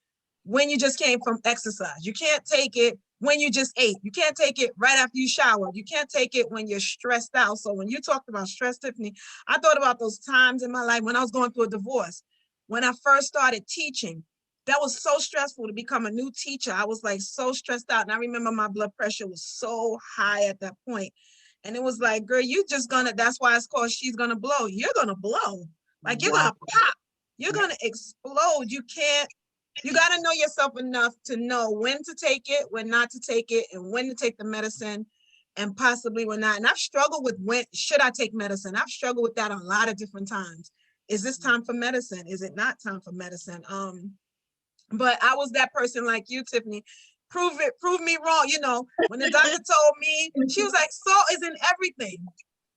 S2: when you just came from exercise. You can't take it when you just ate. You can't take it right after you showered. You can't take it when you're stressed out. So when you talked about stress, Tiffany, I thought about those times in my life when I was going through a divorce. When I first started teaching, that was so stressful to become a new teacher. I was like so stressed out. And I remember my blood pressure was so high at that point. And it was like, girl, you just gonna, that's why it's called She's Gonna Blow. You're gonna blow. Like you're gonna pop. You're gonna explode. You can't, you gotta know yourself enough to know when to take it, when not to take it, and when to take the medicine, and possibly when not. And I've struggled with when should I take medicine? I've struggled with that a lot of different times. Is this time for medicine? Is it not time for medicine? But I was that person like you, Tiffany. Prove me wrong. You know, when the doctor told me, she was like, salt is in everything.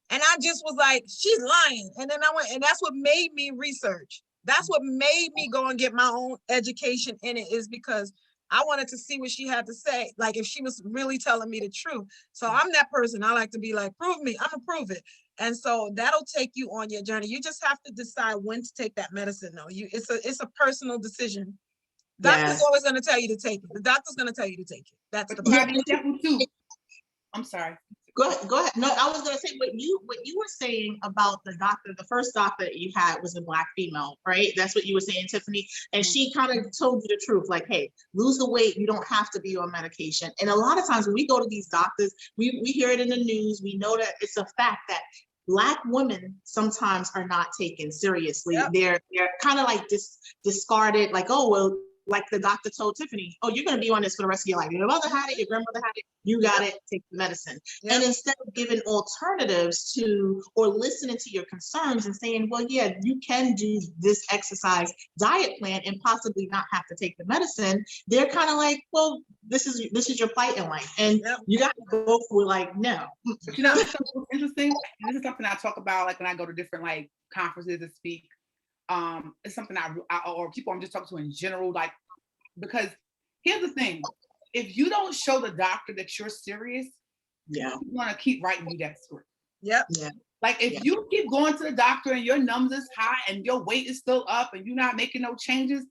S2: And I just was like, she's lying. And then I went, and that's what made me research. That's what made me go and get my own education in it, is because I wanted to see what she had to say. Like if she was really telling me the truth. So I'm that person. I like to be like, prove me, I'm gonna prove it. And so that'll take you on your journey. You just have to decide when to take that medicine though. It's a personal decision. Doctor's always gonna tell you to take it. The doctor's gonna tell you to take it. That's the bottom.
S3: I'm sorry.
S1: Go ahead. No, I was gonna say what you were saying about the doctor. The first doctor that you had was a Black female, right? That's what you were saying, Tiffany. And she kind of told you the truth, like, hey, lose the weight. You don't have to be on medication. And a lot of times when we go to these doctors, we hear it in the news. We know that it's a fact that Black women sometimes are not taken seriously. Yep. They're kind of like discarded, like, oh, well, like the doctor told Tiffany, oh, you're going to be on this for the rest of your life. Your mother had it, your grandmother had it, you got it, take the medicine. Yep. And instead of giving alternatives to, or listening to your concerns and saying, well, yeah, you can do this exercise diet plan and possibly not have to take the medicine, they're kind of like, well, this is your plight in life. And you got to go for like, no.
S3: But you know, it's so interesting. This is something I talk about, like when I go to different like conferences to speak. It's something I or people I'm just talking to in general, like, because here's the thing, if you don't show the doctor that you're serious, you want to keep writing you that script.
S2: Yep.
S1: Yeah.
S3: Like if you keep going to the doctor and your numbers is high and your weight is still up and you're not making no changes,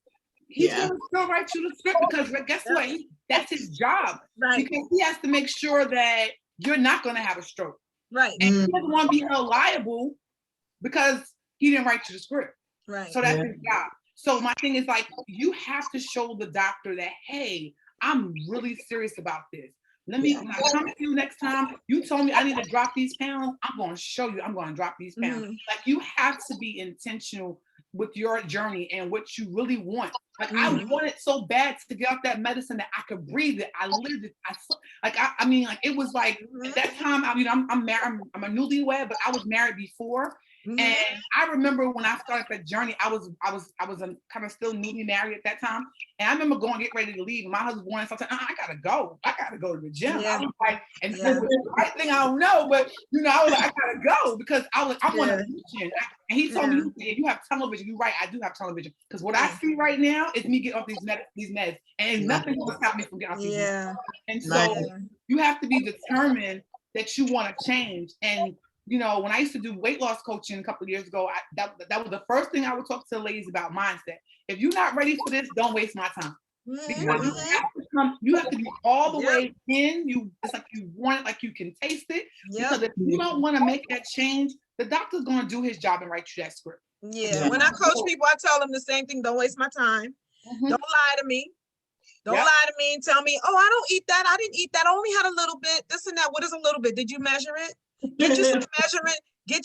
S3: he's gonna still write you the script, because guess what? That's his job.
S2: Right.
S3: Because he has to make sure that you're not gonna have a stroke.
S2: Right.
S3: And he doesn't want to be held liable because he didn't write you the script.
S2: Right.
S3: So that's his job. So my thing is like, you have to show the doctor that, hey, I'm really serious about this. Let me, when I come to you next time, you told me I need to drop these pounds, I'm going to show you I'm going to drop these pounds. Like you have to be intentional with your journey and what you really want. Like I wanted so bad to get off that medicine that I could breathe it. I lived it. I mean, like it was like at that time, I mean, I'm married, I'm a newlywed, but I was married before. And I remember when I started that journey, I was kind of still newly married at that time. And I remember going, get ready to leave. And my husband wanted something. I gotta go. I gotta go to the gym. I was like, and it was the right thing, I don't know, but you know, I was like, I gotta go because I want to mission. And he told me, you have tunnel vision. You're right, I do have tunnel vision. Because what I see right now is me get off these meds. And nothing will stop me from getting off these meds. And so you have to be determined that you want to change. And you know, when I used to do weight loss coaching a couple of years ago, that was the first thing I would talk to the ladies about, mindset. If you're not ready for this, don't waste my time. Because you have to be all the way in. It's like you want it, like you can taste it. Because if you don't want to make that change, the doctor's going to do his job and write you that script.
S2: When I coach people, I tell them the same thing. Don't waste my time. Don't lie to me. Don't lie to me and tell me, oh, I don't eat that. I didn't eat that. I only had a little bit. This and that. What is a little bit? Did you measure it? Get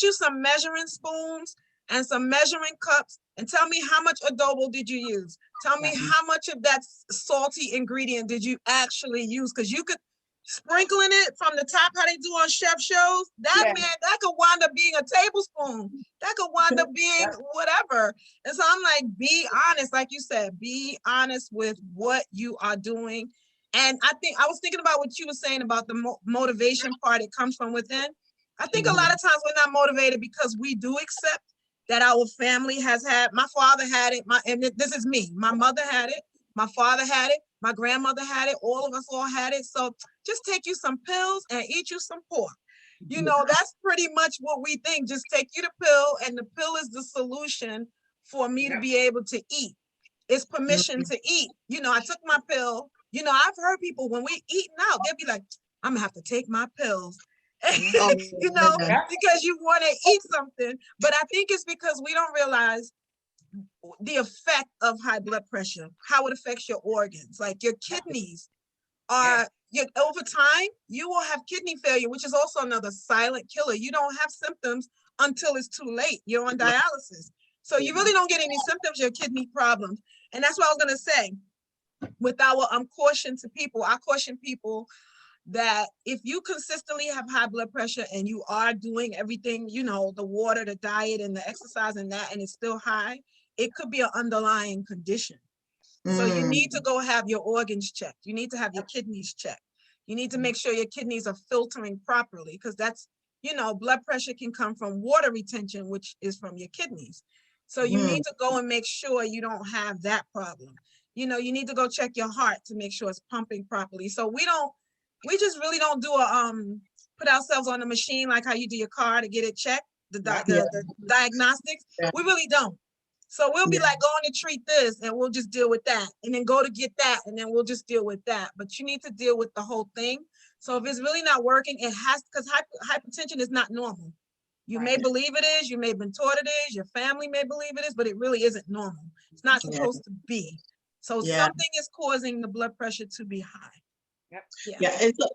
S2: you some measuring spoons and some measuring cups, and tell me how much adobo did you use? Tell me how much of that salty ingredient did you actually use? Because you could sprinkling it from the top, how they do on chef shows, that could wind up being a tablespoon. That could wind up being whatever. And so I'm like, be honest, like you said, be honest with what you are doing. And I was thinking about what you were saying about the motivation part. It comes from within. I think a lot of times we're not motivated because we do accept that our family has had. My father had it, this is me. My mother had it, my father had it, my grandmother had it, all of us all had it. So just take you some pills and eat you some pork. You know, that's pretty much what we think. Just take you the pill, and the pill is the solution for me to be able to eat. It's permission to eat. You know, I took my pill. You know, I've heard people when we eating out, they'll be like, I'm gonna have to take my pills. You know, because you want to eat something. But I think it's because we don't realize the effect of high blood pressure, how it affects your organs, like your kidneys are, over time, you will have kidney failure, which is also another silent killer. You don't have symptoms until it's too late. You're on dialysis. So you really don't get any symptoms, your kidney problems. And that's what I was gonna say. With our caution to people, I caution people that if you consistently have high blood pressure and you are doing everything, you know, the water, the diet, and the exercise and that, and it's still high, it could be an underlying condition. So you need to go have your organs checked. You need to have your kidneys checked. You need to make sure your kidneys are filtering properly, because that's, you know, blood pressure can come from water retention, which is from your kidneys. So you need to go and make sure you don't have that problem. You know, you need to go check your heart to make sure it's pumping properly. So we just really don't do put ourselves on the machine like how you do your car to get it checked, the diagnostics. We really don't. So we'll be like, going to treat this and we'll just deal with that, and then go to get that, and then we'll just deal with that. But you need to deal with the whole thing. So if it's really not working, it has, because hypertension is not normal. You may believe it is, you may have been taught it is, your family may believe it is, but it really isn't normal. It's not supposed to be. So something is causing the blood pressure to be high.
S1: And so,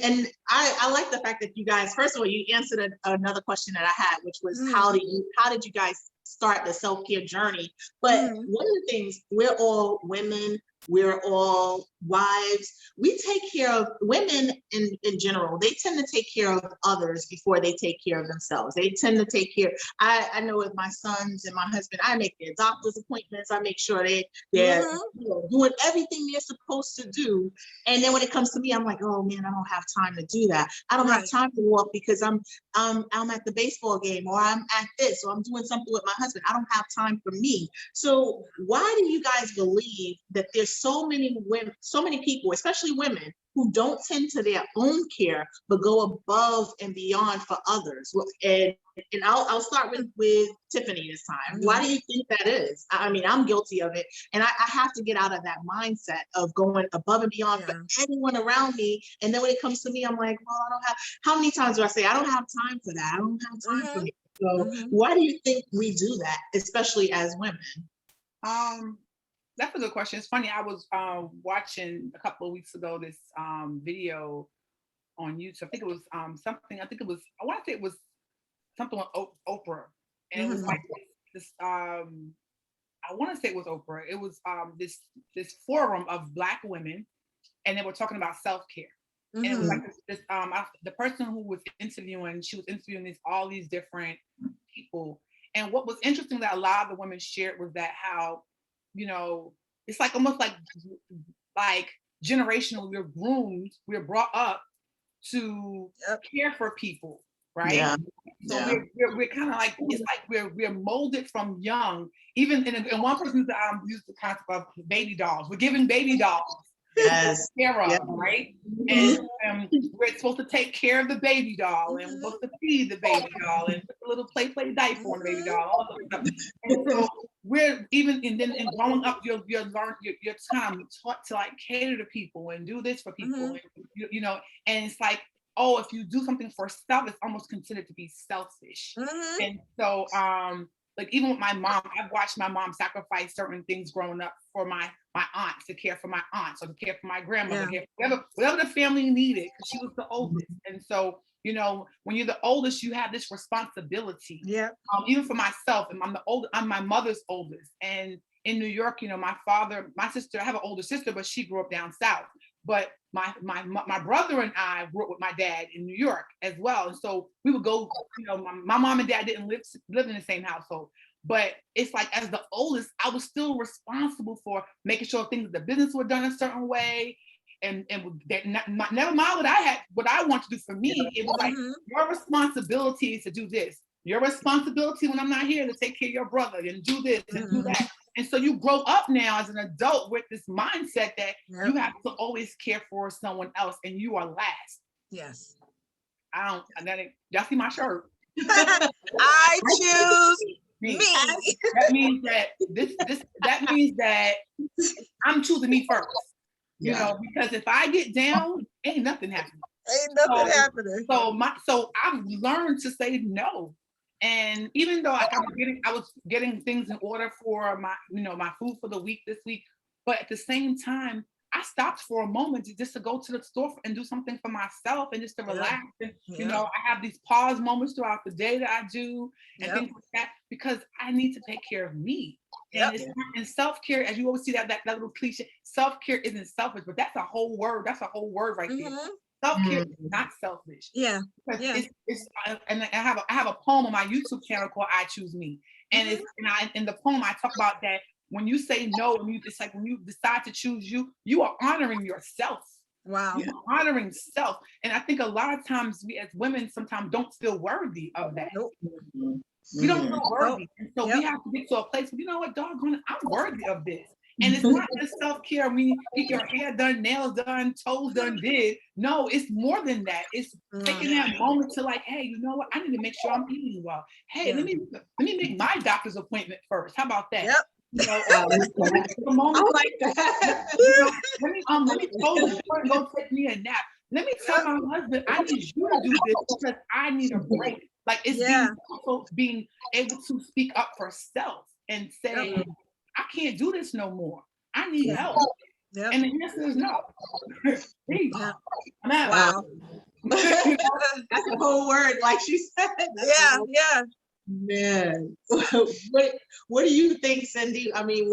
S1: and I like the fact that you guys, first of all, you answered another question that I had, which was how did you guys start the self-care journey? But one of the things, we're all women, we're all wives. We take care of women in general. They tend to take care of others before they take care of themselves. They tend to take care. I know with my sons and my husband, I make their doctor's appointments. I make sure they're you know, doing everything they're supposed to do. And then when it comes to me, I'm like, oh man, I don't have time to do that. I don't have time to walk because I'm at the baseball game, or I'm at this, or I'm doing something with my husband. I don't have time for me. So why do you guys believe that there's so many women, so many people, especially women, who don't tend to their own care, but go above and beyond for others? And I'll start with Tiffany this time. Why do you think that is? I mean, I'm guilty of it. And I have to get out of that mindset of going above and beyond for everyone around me. And then when it comes to me, I'm like, well, I don't have, how many times do I say, I don't have time for that? I don't have time for it. So why do you think we do that, especially as women?
S3: That's a good question. It's funny. I was watching a couple of weeks ago this video on YouTube. I think it was something. I want to say it was something on Oprah, and it was like this. I want to say it was Oprah. It was this forum of Black women, and they were talking about self-care. And it was like this the person who was interviewing, she was interviewing all these different people. And what was interesting that a lot of the women shared was that how, you know, it's like almost like generational, we're groomed, we're brought up to care for people, right? So we're kind of like, it's like we're molded from young. Even in one person used the concept of baby dolls. We're given baby dolls. Care of, right? And we're supposed to take care of the baby doll, and we're supposed to feed the baby doll, and put a little play diaper on the baby doll, all that stuff. And so we're even, and then in growing up, you're kind of taught to like cater to people and do this for people, and, you know, and it's like, oh, if you do something for self, it's almost considered to be selfish. And so like even with my mom, I've watched my mom sacrifice certain things growing up for my aunts, to care for my aunts, or to care for my grandmother, whatever the family needed, because she was the oldest. And so, you know, when you're the oldest, you have this responsibility. Even for myself, and I'm my mother's oldest. And in New York, you know, my sister, I have an older sister, but she grew up down south. But my brother and I grew up with my dad in New York as well. And so we would go, you know, my mom and dad didn't live in the same household. But it's like, as the oldest, I was still responsible for making sure things in the business were done a certain way. And never mind what I want to do for me. It was like, your responsibility is to do this. your responsibility when I'm not here to take care of your brother and do this and do that. And so you grow up now as an adult with this mindset that you have to always care for someone else and you are last.
S2: Yes.
S3: Y'all see my shirt?
S2: I choose me.
S3: That means that I'm choosing me first. You know, because if I get down, ain't nothing happening.
S2: Ain't nothing happening.
S3: So I've learned to say no. And even though I was getting things in order for my, my food for the week this week, but at the same time, I stopped for a moment just to go to the store and do something for myself and just to relax. And, I have these pause moments throughout the day that I do and things like that because I need to take care of me. And self-care, as you always see that little cliche, self-care isn't selfish, but that's a whole word. That's a whole word right there. Self-care is not selfish.
S2: Yeah.
S3: And I have a poem on my YouTube channel called I Choose Me. And in the poem I talk about that when you say no, it's like when you decide to choose you are honoring yourself.
S2: Wow.
S3: You're honoring self. And I think a lot of times we as women sometimes don't feel worthy of that.
S2: Nope.
S3: We don't feel worthy. And so we have to get to a place where, you know what, doggone, I'm worthy of this. And it's not just self-care. I mean, get your hair done, nails done, toes done, did. No, it's more than that. It's taking that moment to like, hey, you know what? I need to make sure I'm eating well. Hey, let me make my doctor's appointment first. How about that?
S2: Yep.
S1: I like that.
S3: Let me close the door and go take me a nap. Let me tell my husband I need you to do this because I need a break. Like it's being able to speak up for self and say, I can't do this no more. I need help. Yep. And the answer is no.
S2: Wow.
S1: That's a whole word, like she said.
S2: Yeah.
S1: Man, what do you think, Cindy? I mean,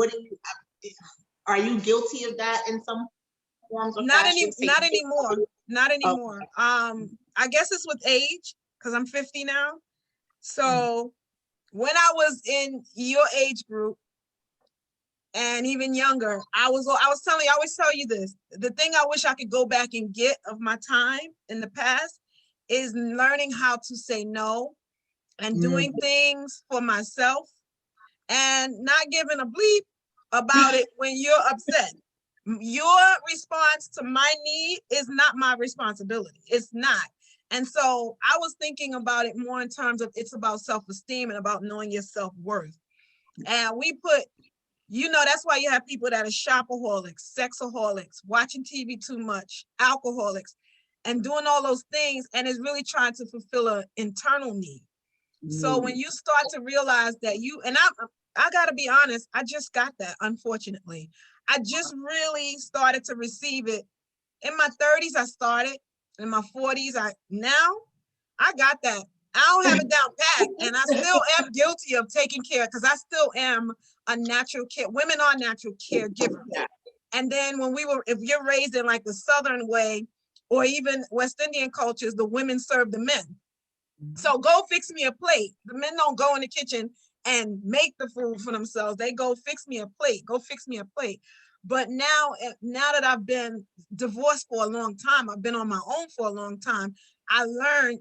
S1: are you guilty of that in some forms of fashion?
S2: Not anymore. I guess it's with age because I'm 50 now. So when I was in your age group and even younger, I always tell you this. The thing I wish I could go back and get of my time in the past is learning how to say no and doing things for myself and not giving a bleep about it when you're upset. Your response to my need is not my responsibility. It's not. And so I was thinking about it more in terms of it's about self-esteem and about knowing your self-worth. And we put, that's why you have people that are shopaholics, sexaholics, watching TV too much, alcoholics, and doing all those things. And it's really trying to fulfill an internal need. So when you start to realize that I gotta be honest, I just got that, unfortunately. I just really started to receive it. In my 30s, I started. In my 40s, now I got that. I don't have it down pat, and I still am guilty of taking care because I still am a natural care. Women are natural caregivers. And then if you're raised in like the Southern way, or even West Indian cultures, the women serve the men. So go fix me a plate. The men don't go in the kitchen and make the food for themselves. They go fix me a plate. Go fix me a plate. But now that I've been divorced for a long time, I've been on my own for a long time, I learned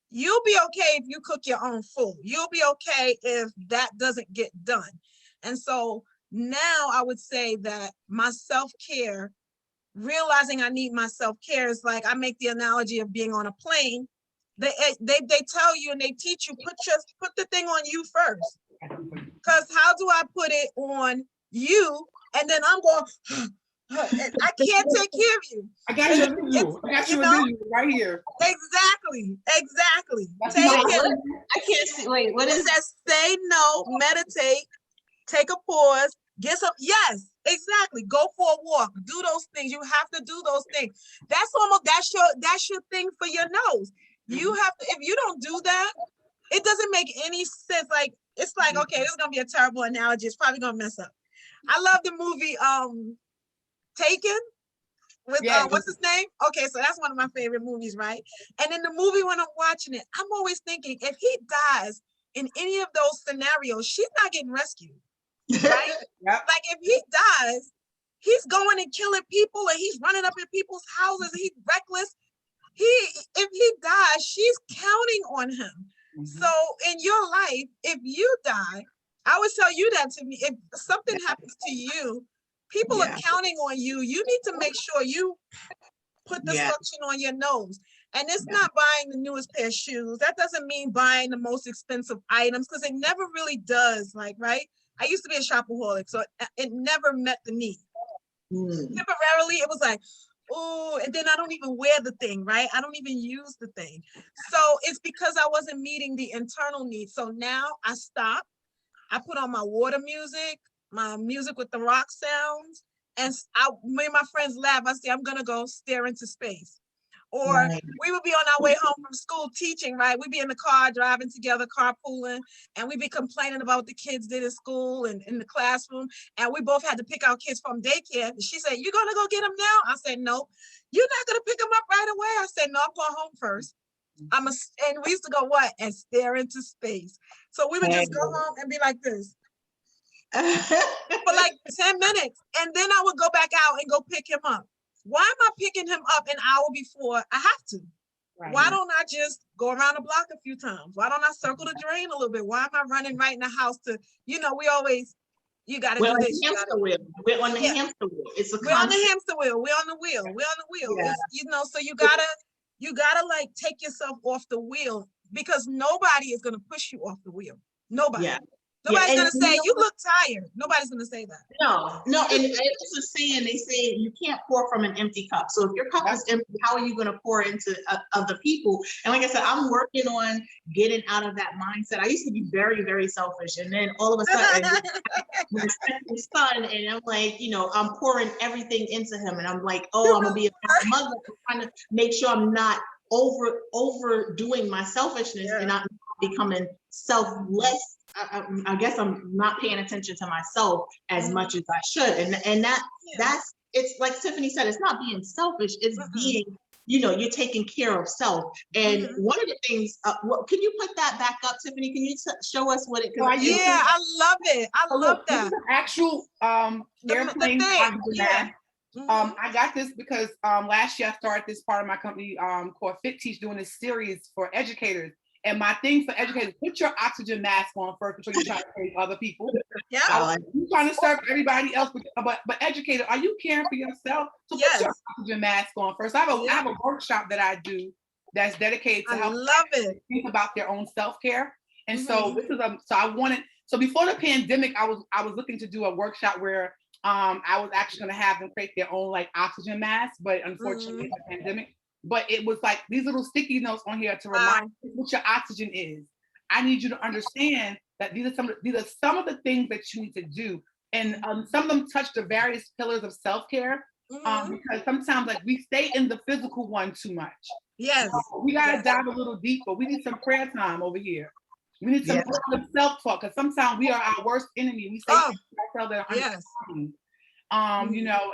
S2: you'll be okay if you cook your own food. You'll be okay if that doesn't get done. And so now I would say that my self-care, realizing I need my self-care is like, I make the analogy of being on a plane. They tell you and they teach you, put the thing on you first. Because how do I put it on you? And then I'm going, I can't take care of you.
S3: I got you right here.
S2: Exactly.
S1: I can't see. Wait, what is that?
S2: Say no, meditate, take a pause, get some. Yes, exactly. Go for a walk. Do those things. You have to do those things. That's your thing for your nose. You have to. If you don't do that, it doesn't make any sense. Like it's like, okay, this is gonna be a terrible analogy. It's probably gonna mess up. I love the movie Taken with what's his name? Okay, so that's one of my favorite movies, right? And in the movie when I'm watching it, I'm always thinking if he dies in any of those scenarios, she's not getting rescued, right? Like if he dies, he's going and killing people and he's running up in people's houses. He's reckless. If he dies, she's counting on him. So in your life, if you die, I would tell you that to me. If something happens to you, people are counting on you. You need to make sure you put the suction on your nose. And it's not buying the newest pair of shoes. That doesn't mean buying the most expensive items, because it never really does. Like, right? I used to be a shopaholic, so it never met the need. Temporarily, it was like, oh, and then I don't even wear the thing, right? I don't even use the thing. So it's because I wasn't meeting the internal needs. So now I stop. I put on my water music, my music with the rock sounds, and me and my friends laugh. I say, I'm gonna go stare into space. Or we would be on our way home from school teaching, right? We'd be in the car driving together, carpooling, and we'd be complaining about what the kids did at school and in the classroom. And we both had to pick our kids from daycare. And she said, "You gonna go get them now?" I said, "No." "You're not gonna pick them up right away?" I said, "No, I'm going home first." And we used to go what? And stare into space. So we would just go home and be like this for like 10 minutes. And then I would go back out and go pick him up. Why am I picking him up an hour before I have to? Right. Why don't I just go around the block a few times? Why don't I circle the drain a little bit? Why am I running right in the house to, we always, you got to do this.
S1: We're on the hamster wheel.
S2: We're on the hamster wheel. We're on the wheel. We're on the wheel. Yeah. So you gotta like take yourself off the wheel, because nobody is going to push you off the wheel. Nobody. Yeah. Nobody's going to say, "You look tired." Nobody's going to say that.
S1: No. And it's a saying, they say you can't pour from an empty cup. So if your cup is empty, how are you going to pour into other people? And like I said, I'm working on getting out of that mindset. I used to be very, very selfish. And then all of a sudden, my second son, and I'm like, I'm pouring everything into him. And I'm like, oh, I'm going to be a mother. I'm trying to make sure I'm not overdoing my selfishness and not becoming selfless. I guess I'm not paying attention to myself as much as I should. And that's, it's like Tiffany said, it's not being selfish, it's being, you're taking care of self. And one of the things, can you put that back up, Tiffany? Can you show us what it can do?
S2: Yeah, I love it. I love that.
S3: This is an actual airplane. I got this because last year I started this part of my company called Fit Teach, doing this series for educators. And my thing for educators, put your oxygen mask on first before you try to save other people. Yeah. You're trying to serve everybody else, but educator, are you caring for yourself? So put your oxygen mask on first. I have a workshop that I do that's dedicated to help think about their own self-care. And so this is so before the pandemic, I was looking to do a workshop where I was actually going to have them create their own like oxygen masks, but unfortunately the pandemic. But it was like these little sticky notes on here to remind you what your oxygen is. I need you to understand that these are some of the things that you need to do. And some of them touch the various pillars of self-care because sometimes like we stay in the physical one too much.
S2: Yes.
S3: We got to dive a little deeper. We need some prayer time over here. We need some self-talk, because sometimes we are our worst enemy. We say things to ourselves that are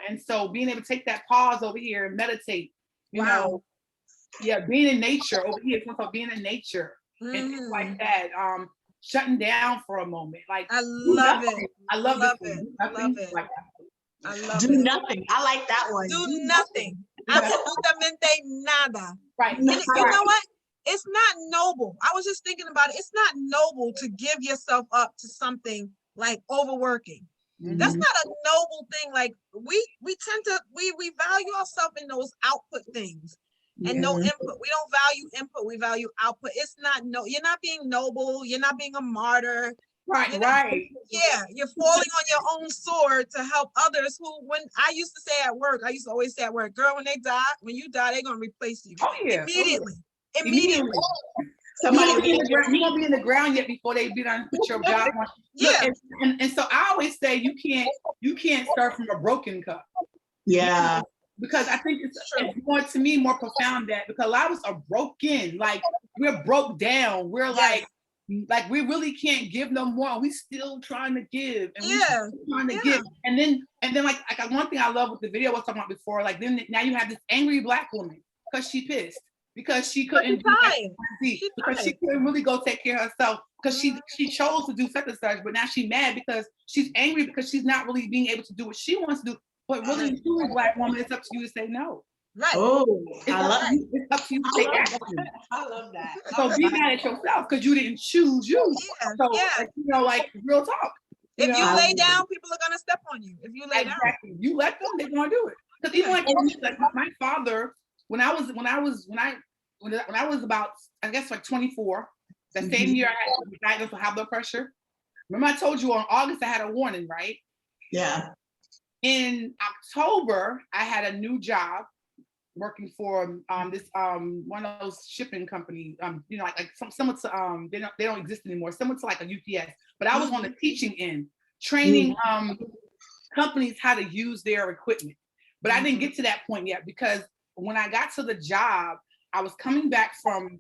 S3: and so being able to take that pause over here and meditate. Being in nature over here. It's about being in nature and things like that. Shutting down for a moment. Like
S2: I love it.
S3: I love it.
S2: I love it. I love
S1: do nothing. I like that one.
S2: Do nothing. Absolutamente nada.
S3: Right.
S2: And you know what? It's not noble. I was just thinking about it. It's not noble to give yourself up to something like overworking. That's not a noble thing. Like we tend to we value ourselves in those output things and no input. We don't value input, we value output. It's not you're not being noble, you're not being a martyr.
S3: Right.
S2: You're falling on your own sword to help others who, when I used to say at work, always say at work, girl, when you die, they're gonna replace you. Immediately.
S3: Somebody you won't be in the ground yet before they be done put your job on. And so I always say you can't start from a broken cup.
S1: Yeah.
S3: Because I think it's more, to me, more profound that because a lot of us are broken, like we're broke down. We're like we really can't give no more. We still trying to give and trying to give. And then like one thing I love with the video I was talking about before, like then now you have this angry Black woman because she pissed. Because she couldn't do because she couldn't really go take care of herself because she chose to do such and such, but now she's mad because she's angry because she's not really being able to do what she wants to do. But really, to a Black woman, it's up to you to say no.
S2: Right.
S1: Oh,
S3: It's
S1: I
S3: up
S1: love
S3: to you. It's up to you to take action.
S1: I love that.
S3: So be mad at yourself because you didn't choose you.
S2: Yeah,
S3: So
S2: yeah.
S3: like, you know, like real talk.
S2: If you
S1: I
S2: lay
S1: love
S2: down, people are gonna step on you. If you lay down.
S3: Exactly. You let them, they're gonna do it. Because even like, my father, when I was about, I guess like 24, the same year I had diagnosed with high blood pressure. Remember I told you on August I had a warning, right?
S1: Yeah.
S3: In October, I had a new job working for this one of those shipping company, you know, like similar to they don't exist anymore, similar to like a UPS. But I was on the teaching end, training companies how to use their equipment. But I didn't get to that point yet because when I got to the job, I was coming back from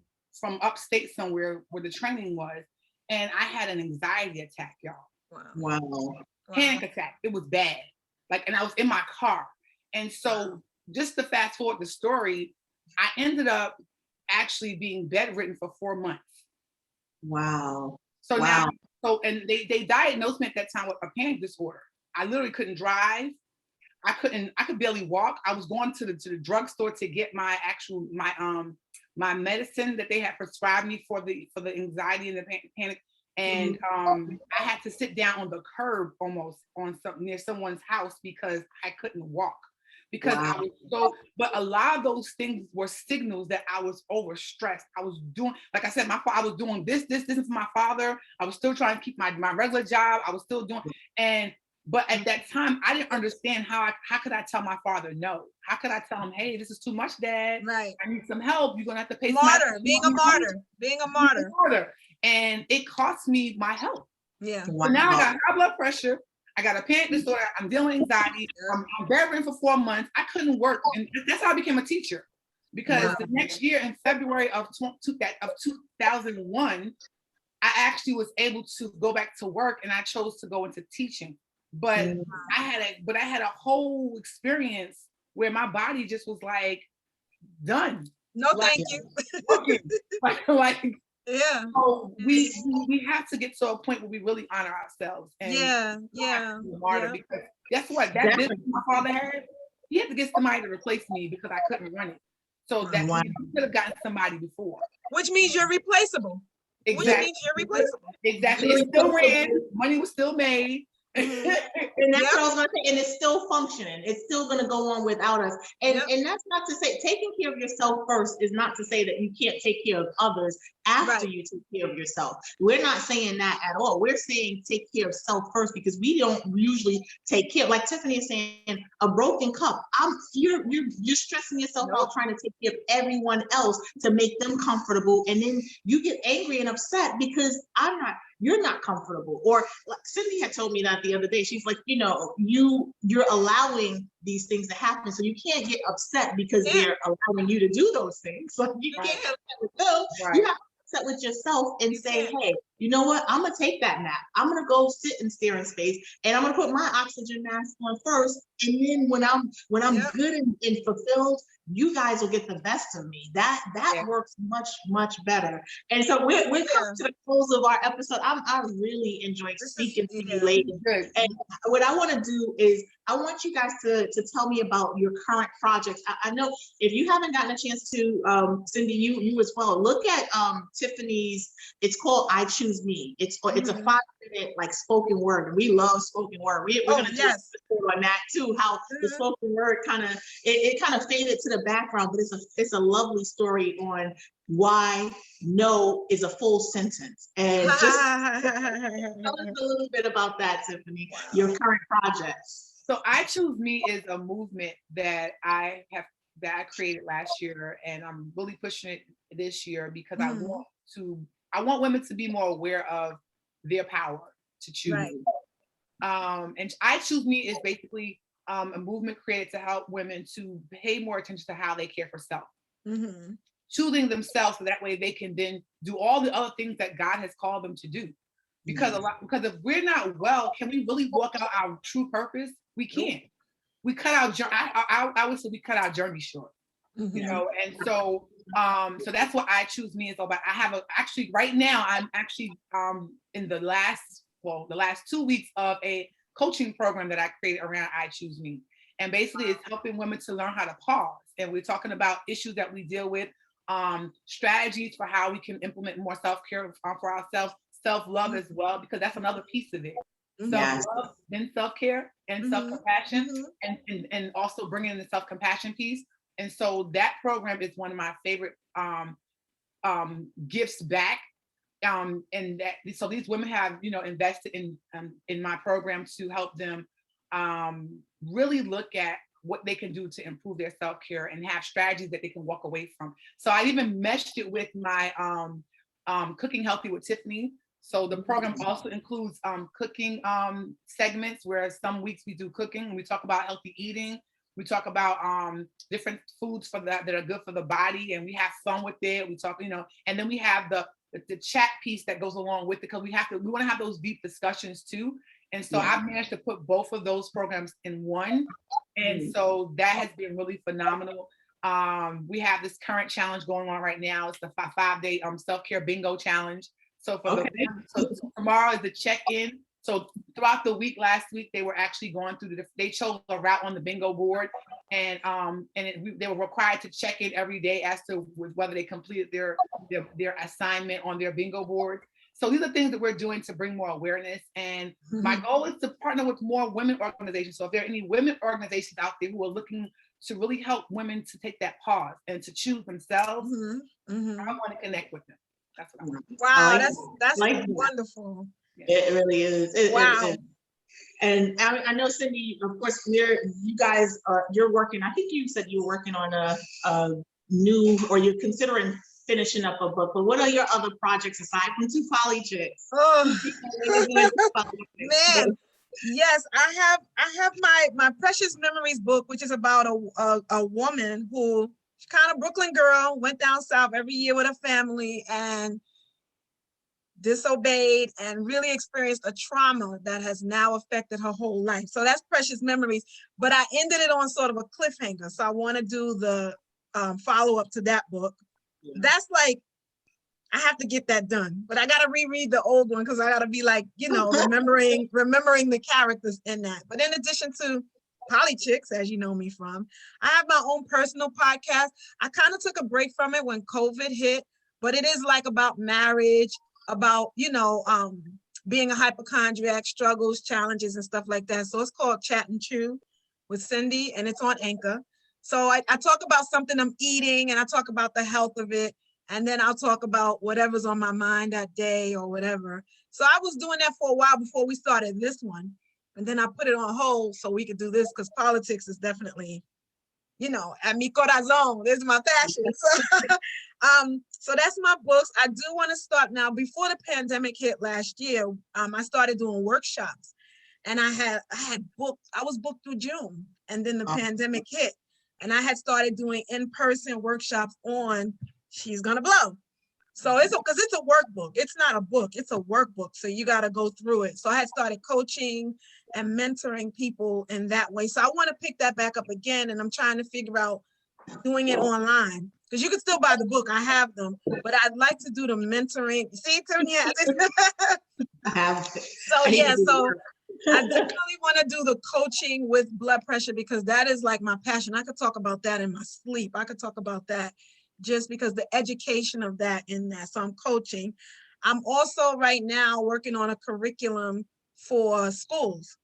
S3: upstate somewhere where the training was, and I had an anxiety attack, y'all.
S1: Wow.
S3: Panic attack. It was bad. Like, and I was in my car. And so just to fast forward the story, I ended up actually being bedridden for 4 months.
S1: Wow.
S3: So now, and they diagnosed me at that time with a panic disorder. I literally couldn't drive. I could barely walk. I was going to the drugstore to get my my medicine that they had prescribed me for the anxiety and the panic. And I had to sit down on the curb almost on near someone's house because I couldn't walk. Because I was but a lot of those things were signals that I was overstressed. I was doing, like I said, I was doing this for my father. I was still trying to keep my regular job. I was still doing, but at that time, I didn't understand how could I tell my father no? How could I tell him, hey, this is too much, Dad?
S2: Right.
S3: I need some help. You're gonna have to pay
S2: being a martyr.
S3: And it cost me my health.
S2: Yeah.
S3: So now I got high blood pressure. I got a panic disorder. I'm dealing with anxiety. I'm bedridden for 4 months. I couldn't work, and that's how I became a teacher. Because the next year, in February of 2001, I actually was able to go back to work, and I chose to go into teaching. But I had a whole experience where my body just was like done.
S2: No, thank you.
S3: like
S2: yeah.
S3: So we have to get to a point where we really honor ourselves. And because guess what? That business my father had, he had to get somebody to replace me because I couldn't run it. So that he could have gotten somebody before.
S2: Which means you're replaceable.
S3: Exactly.
S2: Which means you're replaceable.
S3: Exactly. It still ran. Money was still made.
S1: And that's what I was gonna say, and it's still functioning. It's still gonna go on without us. And that's not to say taking care of yourself first is not to say that you can't take care of others after you take care of yourself. We're not saying that at all. We're saying take care of self first because we don't usually take care. Like Tiffany is saying, a broken cup. You're stressing yourself out trying to take care of everyone else to make them comfortable, and then you get angry and upset because you're not comfortable. Or like Cindy had told me that the other day. She's like, you're allowing these things to happen. So you can't get upset because they're allowing you to do those things. So you can't get upset with them. You have to be upset with yourself and say, hey, you know what? I'm gonna take that nap. I'm gonna go sit and stare in space, and I'm gonna put my oxygen mask on first. And then when I'm good and fulfilled, you guys will get the best of me. That works much, much better. And so we're coming to the close of our episode. I really enjoyed speaking to you ladies. And what I want to do is I want you guys to tell me about your current projects. I know if you haven't gotten a chance to, Cindy, you as well, look at Tiffany's, it's called I Choose Me. It's a 5-minute like spoken word. And we love spoken word. We're going to do on that too, how the spoken word kind of faded to the background, but it's a lovely story on why no is a full sentence. And just tell us a little bit about that, Tiffany, your current projects.
S3: So I Choose Me is a movement that I created last year, and I'm really pushing it this year because I want women to be more aware of their power to choose. And I Choose Me is basically a movement created to help women to pay more attention to how they care for self. Choosing themselves so that way they can then do all the other things that God has called them to do. Because if we're not well, can we really walk out our true purpose? We can't. We cut our journey. I would say we cut our journey short. And so that's what I Choose Me is all about. I have right now I'm actually in the last 2 weeks of a coaching program that I created around I Choose Me. And basically it's helping women to learn how to pause and we're talking about issues that we deal with, strategies for how we can implement more self-care for ourselves, self-love as well, because that's another piece of it.
S1: Yes.
S3: Self-love, then self-care, and self-compassion, and also bringing in the self-compassion piece. And so that program is one of my favorite gifts back. And that, so these women have, invested in my program to help them really look at what they can do to improve their self-care and have strategies that they can walk away from. So I even meshed it with my Cooking Healthy with Tiffany. So the program also includes cooking segments, where some weeks we do cooking, we talk about healthy eating. We talk about different foods that are good for the body, and we have fun with it. We talk, and then we have the chat piece that goes along with it, because we want to have those deep discussions too. And so I've managed to put both of those programs in one. And so that has been really phenomenal. We have this current challenge going on right now. It's the 5-day self-care bingo challenge. So so tomorrow is the check-in. So throughout the week, last week, they were actually going through they chose a route on the bingo board, and they were required to check in every day as to whether they completed their assignment on their bingo board. So these are things that we're doing to bring more awareness. And my goal is to partner with more women organizations. So if there are any women organizations out there who are looking to really help women to take that pause and to choose themselves, I want to connect with them. That's what I want.
S2: Wow, that's wonderful.
S1: It really is.
S2: Wow.
S1: And I know, Cindy, of course, you're working, I think you said you're working on a new, or you're considering finishing up a book, but what are your other projects aside from Two Poly Chicks?
S2: Oh, man. Yes, I have my Precious Memories book, which is about a woman who, kind of Brooklyn girl, went down south every year with her family and disobeyed and really experienced a trauma that has now affected her whole life. So that's Precious Memories, but I ended it on sort of a cliffhanger. So I want to do the follow-up to that book. That's like, I have to get that done, but I got to reread the old one because I got to be like, remembering the characters in that. But in addition to Poly Chicks, as you know me from, I have my own personal podcast. I kind of took a break from it when COVID hit, but it is like about marriage, about, being a hypochondriac, struggles, challenges, and stuff like that. So it's called Chat and Chew with Cindy, and it's on Anchor. So I talk about something I'm eating, and I talk about the health of it, and then I'll talk about whatever's on my mind that day or whatever. So I was doing that for a while before we started this one, and then I put it on hold so we could do this, because politics is definitely, at mi corazón. This is my passion. So that's my books. I do want to start now. Before the pandemic hit last year, I started doing workshops, and I was booked through June, and then the pandemic hit, and I had started doing in-person workshops on She's Gonna Blow. So because it's a workbook. It's not a book, it's a workbook. So you got to go through it. So I had started coaching and mentoring people in that way. So I want to pick that back up again. And I'm trying to figure out doing it online, because you can still buy the book. I have them, but I'd like to do the mentoring. See, Tiffany has it.
S1: I have.
S2: So yeah, so I definitely want to do the coaching with blood pressure, because that is like my passion. I could talk about that in my sleep. I could talk about that just because the education of that in that. So I'm coaching. I'm also right now working on a curriculum for schools,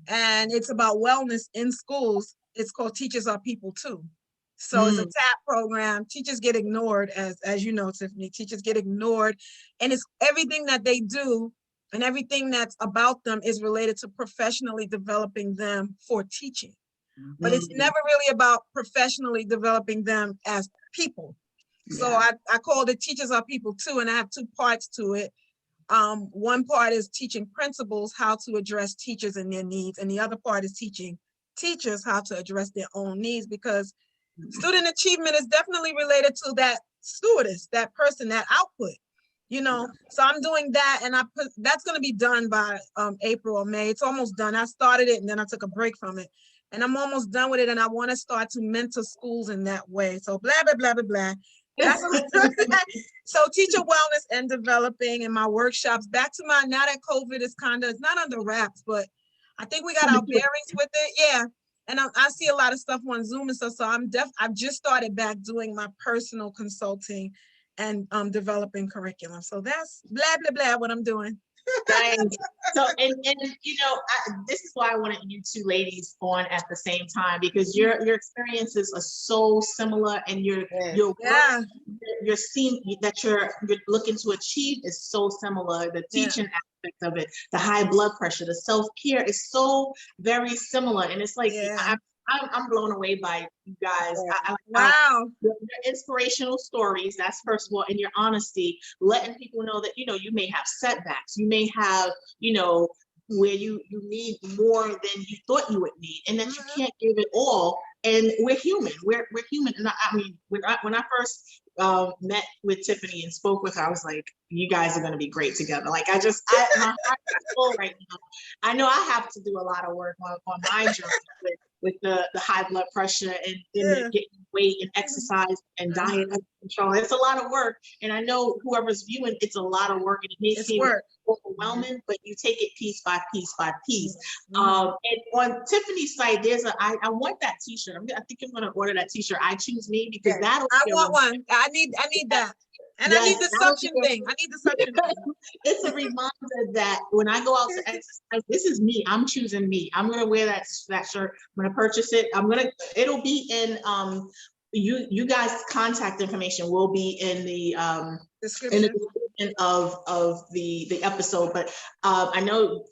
S2: and it's about wellness in schools. It's called Teachers Are People Too. So it's a TAP program. Teachers get ignored, as you know, Tiffany. Teachers get ignored, and it's everything that they do and everything that's about them is related to professionally developing them for teaching. But it's never really about professionally developing them as people. So I called it Teachers Are People Too, and I have 2 parts to it. One part is teaching principals how to address teachers and their needs, and the other part is teaching teachers how to address their own needs, because student achievement is definitely related to that stewardess, that person, that output, So I'm doing that, and that's going to be done by April or May. It's almost done. I started it, and then I took a break from it, and I'm almost done with it, and I want to start to mentor schools in that way. So blah, blah, blah, blah, blah. That's so teacher wellness and developing in my workshops. Back to now that COVID is it's not under wraps, but I think we got our bearings with it. Yeah. And I see a lot of stuff on Zoom and stuff. So I've just started back doing my personal consulting and developing curriculum. So that's blah, blah, blah what I'm doing.
S1: Right. So, and this is why I wanted you two ladies on at the same time, because your experiences are so similar, and you're seeing that you're looking to achieve is so similar. The teaching aspect of it, the high blood pressure, the self-care is so very similar. And it's like, I'm blown away by you guys.
S2: Wow.
S1: Your inspirational stories, that's first of all, and your honesty, letting people know that, you may have setbacks, you may have, where you need more than you thought you would need, and that you can't give it all. And we're human. We're human. And I mean, when I first met with Tiffany and spoke with her, I was like, you guys are going to be great together. Like, my heart is full right now. I know I have to do a lot of work on my journey with the high blood pressure and getting weight and exercise and diet control. It's a lot of work. And I know whoever's viewing, it's a lot of work, and it may seem overwhelming, but you take it piece by piece by piece. And on Tiffany's site, I want that t-shirt. I think I'm going to order that t-shirt. I choose me, because I
S2: want one. I need that. And I need the suction thing.
S1: It's a reminder that when I go out to exercise, this is me. I'm choosing me. I'm going to wear that shirt. I'm going to purchase it. It'll be in, you guys' contact information will be in the description of the episode. But I know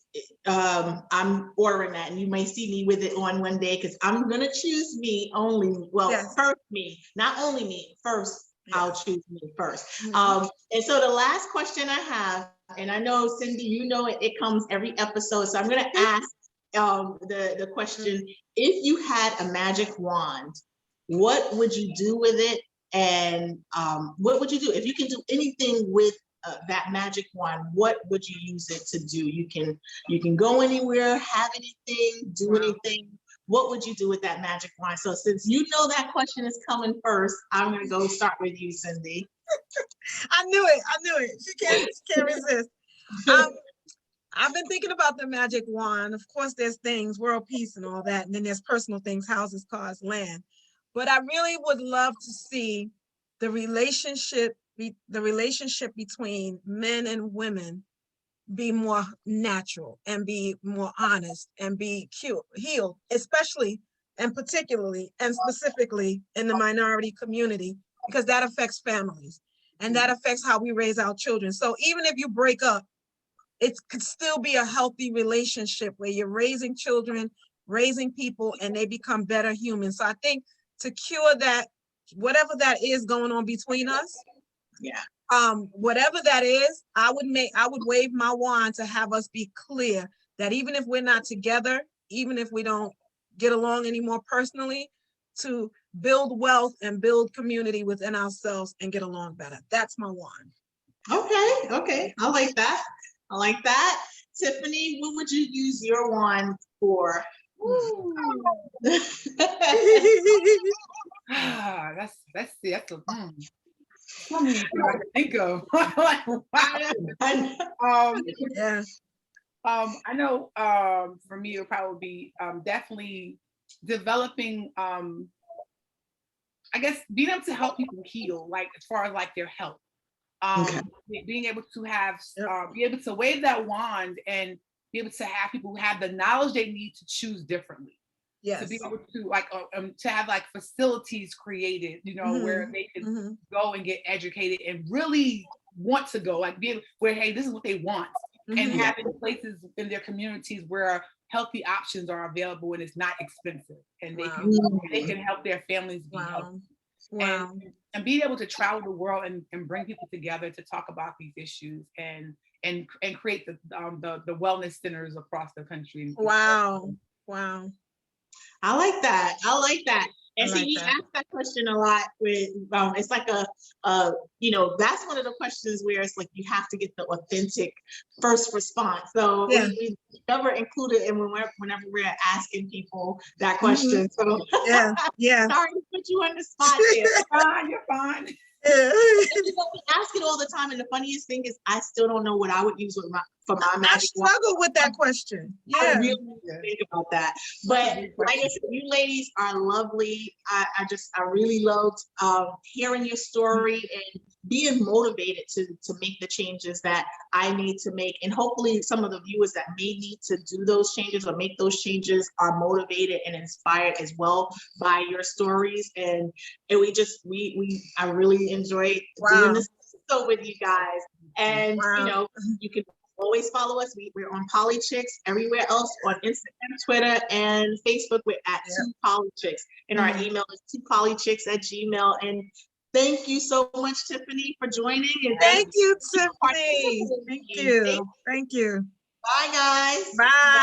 S1: I'm ordering that, and you may see me with it on one day, because I'm going to choose me only. Well, first me, not only me, first. I'll choose me first. And so the last question I have, and I know, Cindy, it comes every episode, so I'm going to ask the question: if you had a magic wand, what would you do with it? And what would you do if you can do anything with that magic wand? What would you use it to do? You can go anywhere, have anything, do anything. What would you do with that magic wand? So since that question is coming first, I'm going to go start with you, Cindy.
S2: I knew it. She can't resist. I've been thinking about the magic wand. Of course, there's things, world peace and all that. And then there's personal things, houses, cars, land. But I really would love to see the relationship between men and women be more natural, and be more honest, and be healed, especially and particularly and specifically in the minority community, because that affects families and that affects how we raise our children. So even if you break up, it could still be a healthy relationship where you're raising children, raising people, and they become better humans. So I think to cure that, whatever that is going on between us, whatever that is, I would wave my wand to have us be clear that even if we're not together, even if we don't get along anymore personally, to build wealth and build community within ourselves and get along better. That's my wand.
S1: Okay. I like that. Tiffany, what would you use your wand for?
S3: That's so many things I can think of. I know for me, it'll probably be definitely developing, I guess, being able to help people heal, like as far as like their health. Being able to have, be able to wave that wand and be able to have people who have the knowledge they need to choose differently. To be able to to have like facilities created, where they can go and get educated and really want to go, like being where, hey, this is what they want, and having places in their communities where healthy options are available and it's not expensive, and they can help their families be healthy. And being able to travel the world and bring people together to talk about these issues and create the wellness centers across the country.
S1: Wow. I like that. And see, you ask that question a lot with, it's like that's one of the questions where it's like, you have to get the authentic first response. So we never include it in whenever we're asking people that question. So sorry to put you on the spot there.
S3: You're fine.
S1: We ask it all the time, and the funniest thing is I still don't know what I would use for my
S2: I
S1: magic wand.
S2: struggled with that question.
S1: I
S2: Yeah.
S1: really think about that. But like I said, you ladies are lovely. I really loved hearing your story and being motivated to make the changes that I need to make. And hopefully some of the viewers that may need to do those changes or make those changes are motivated and inspired as well by your stories. And I really enjoyed doing this episode with you guys. And you know, you can always follow us. We're on Polychicks everywhere else on Instagram, Twitter, and Facebook. We're at 2Polychicks. And our email is 2Polychicks@gmail.com. And thank you so much, Tiffany, for joining. And
S2: Thank you, Tiffany. Thank you. Thank you.
S1: Bye, guys.
S2: Bye.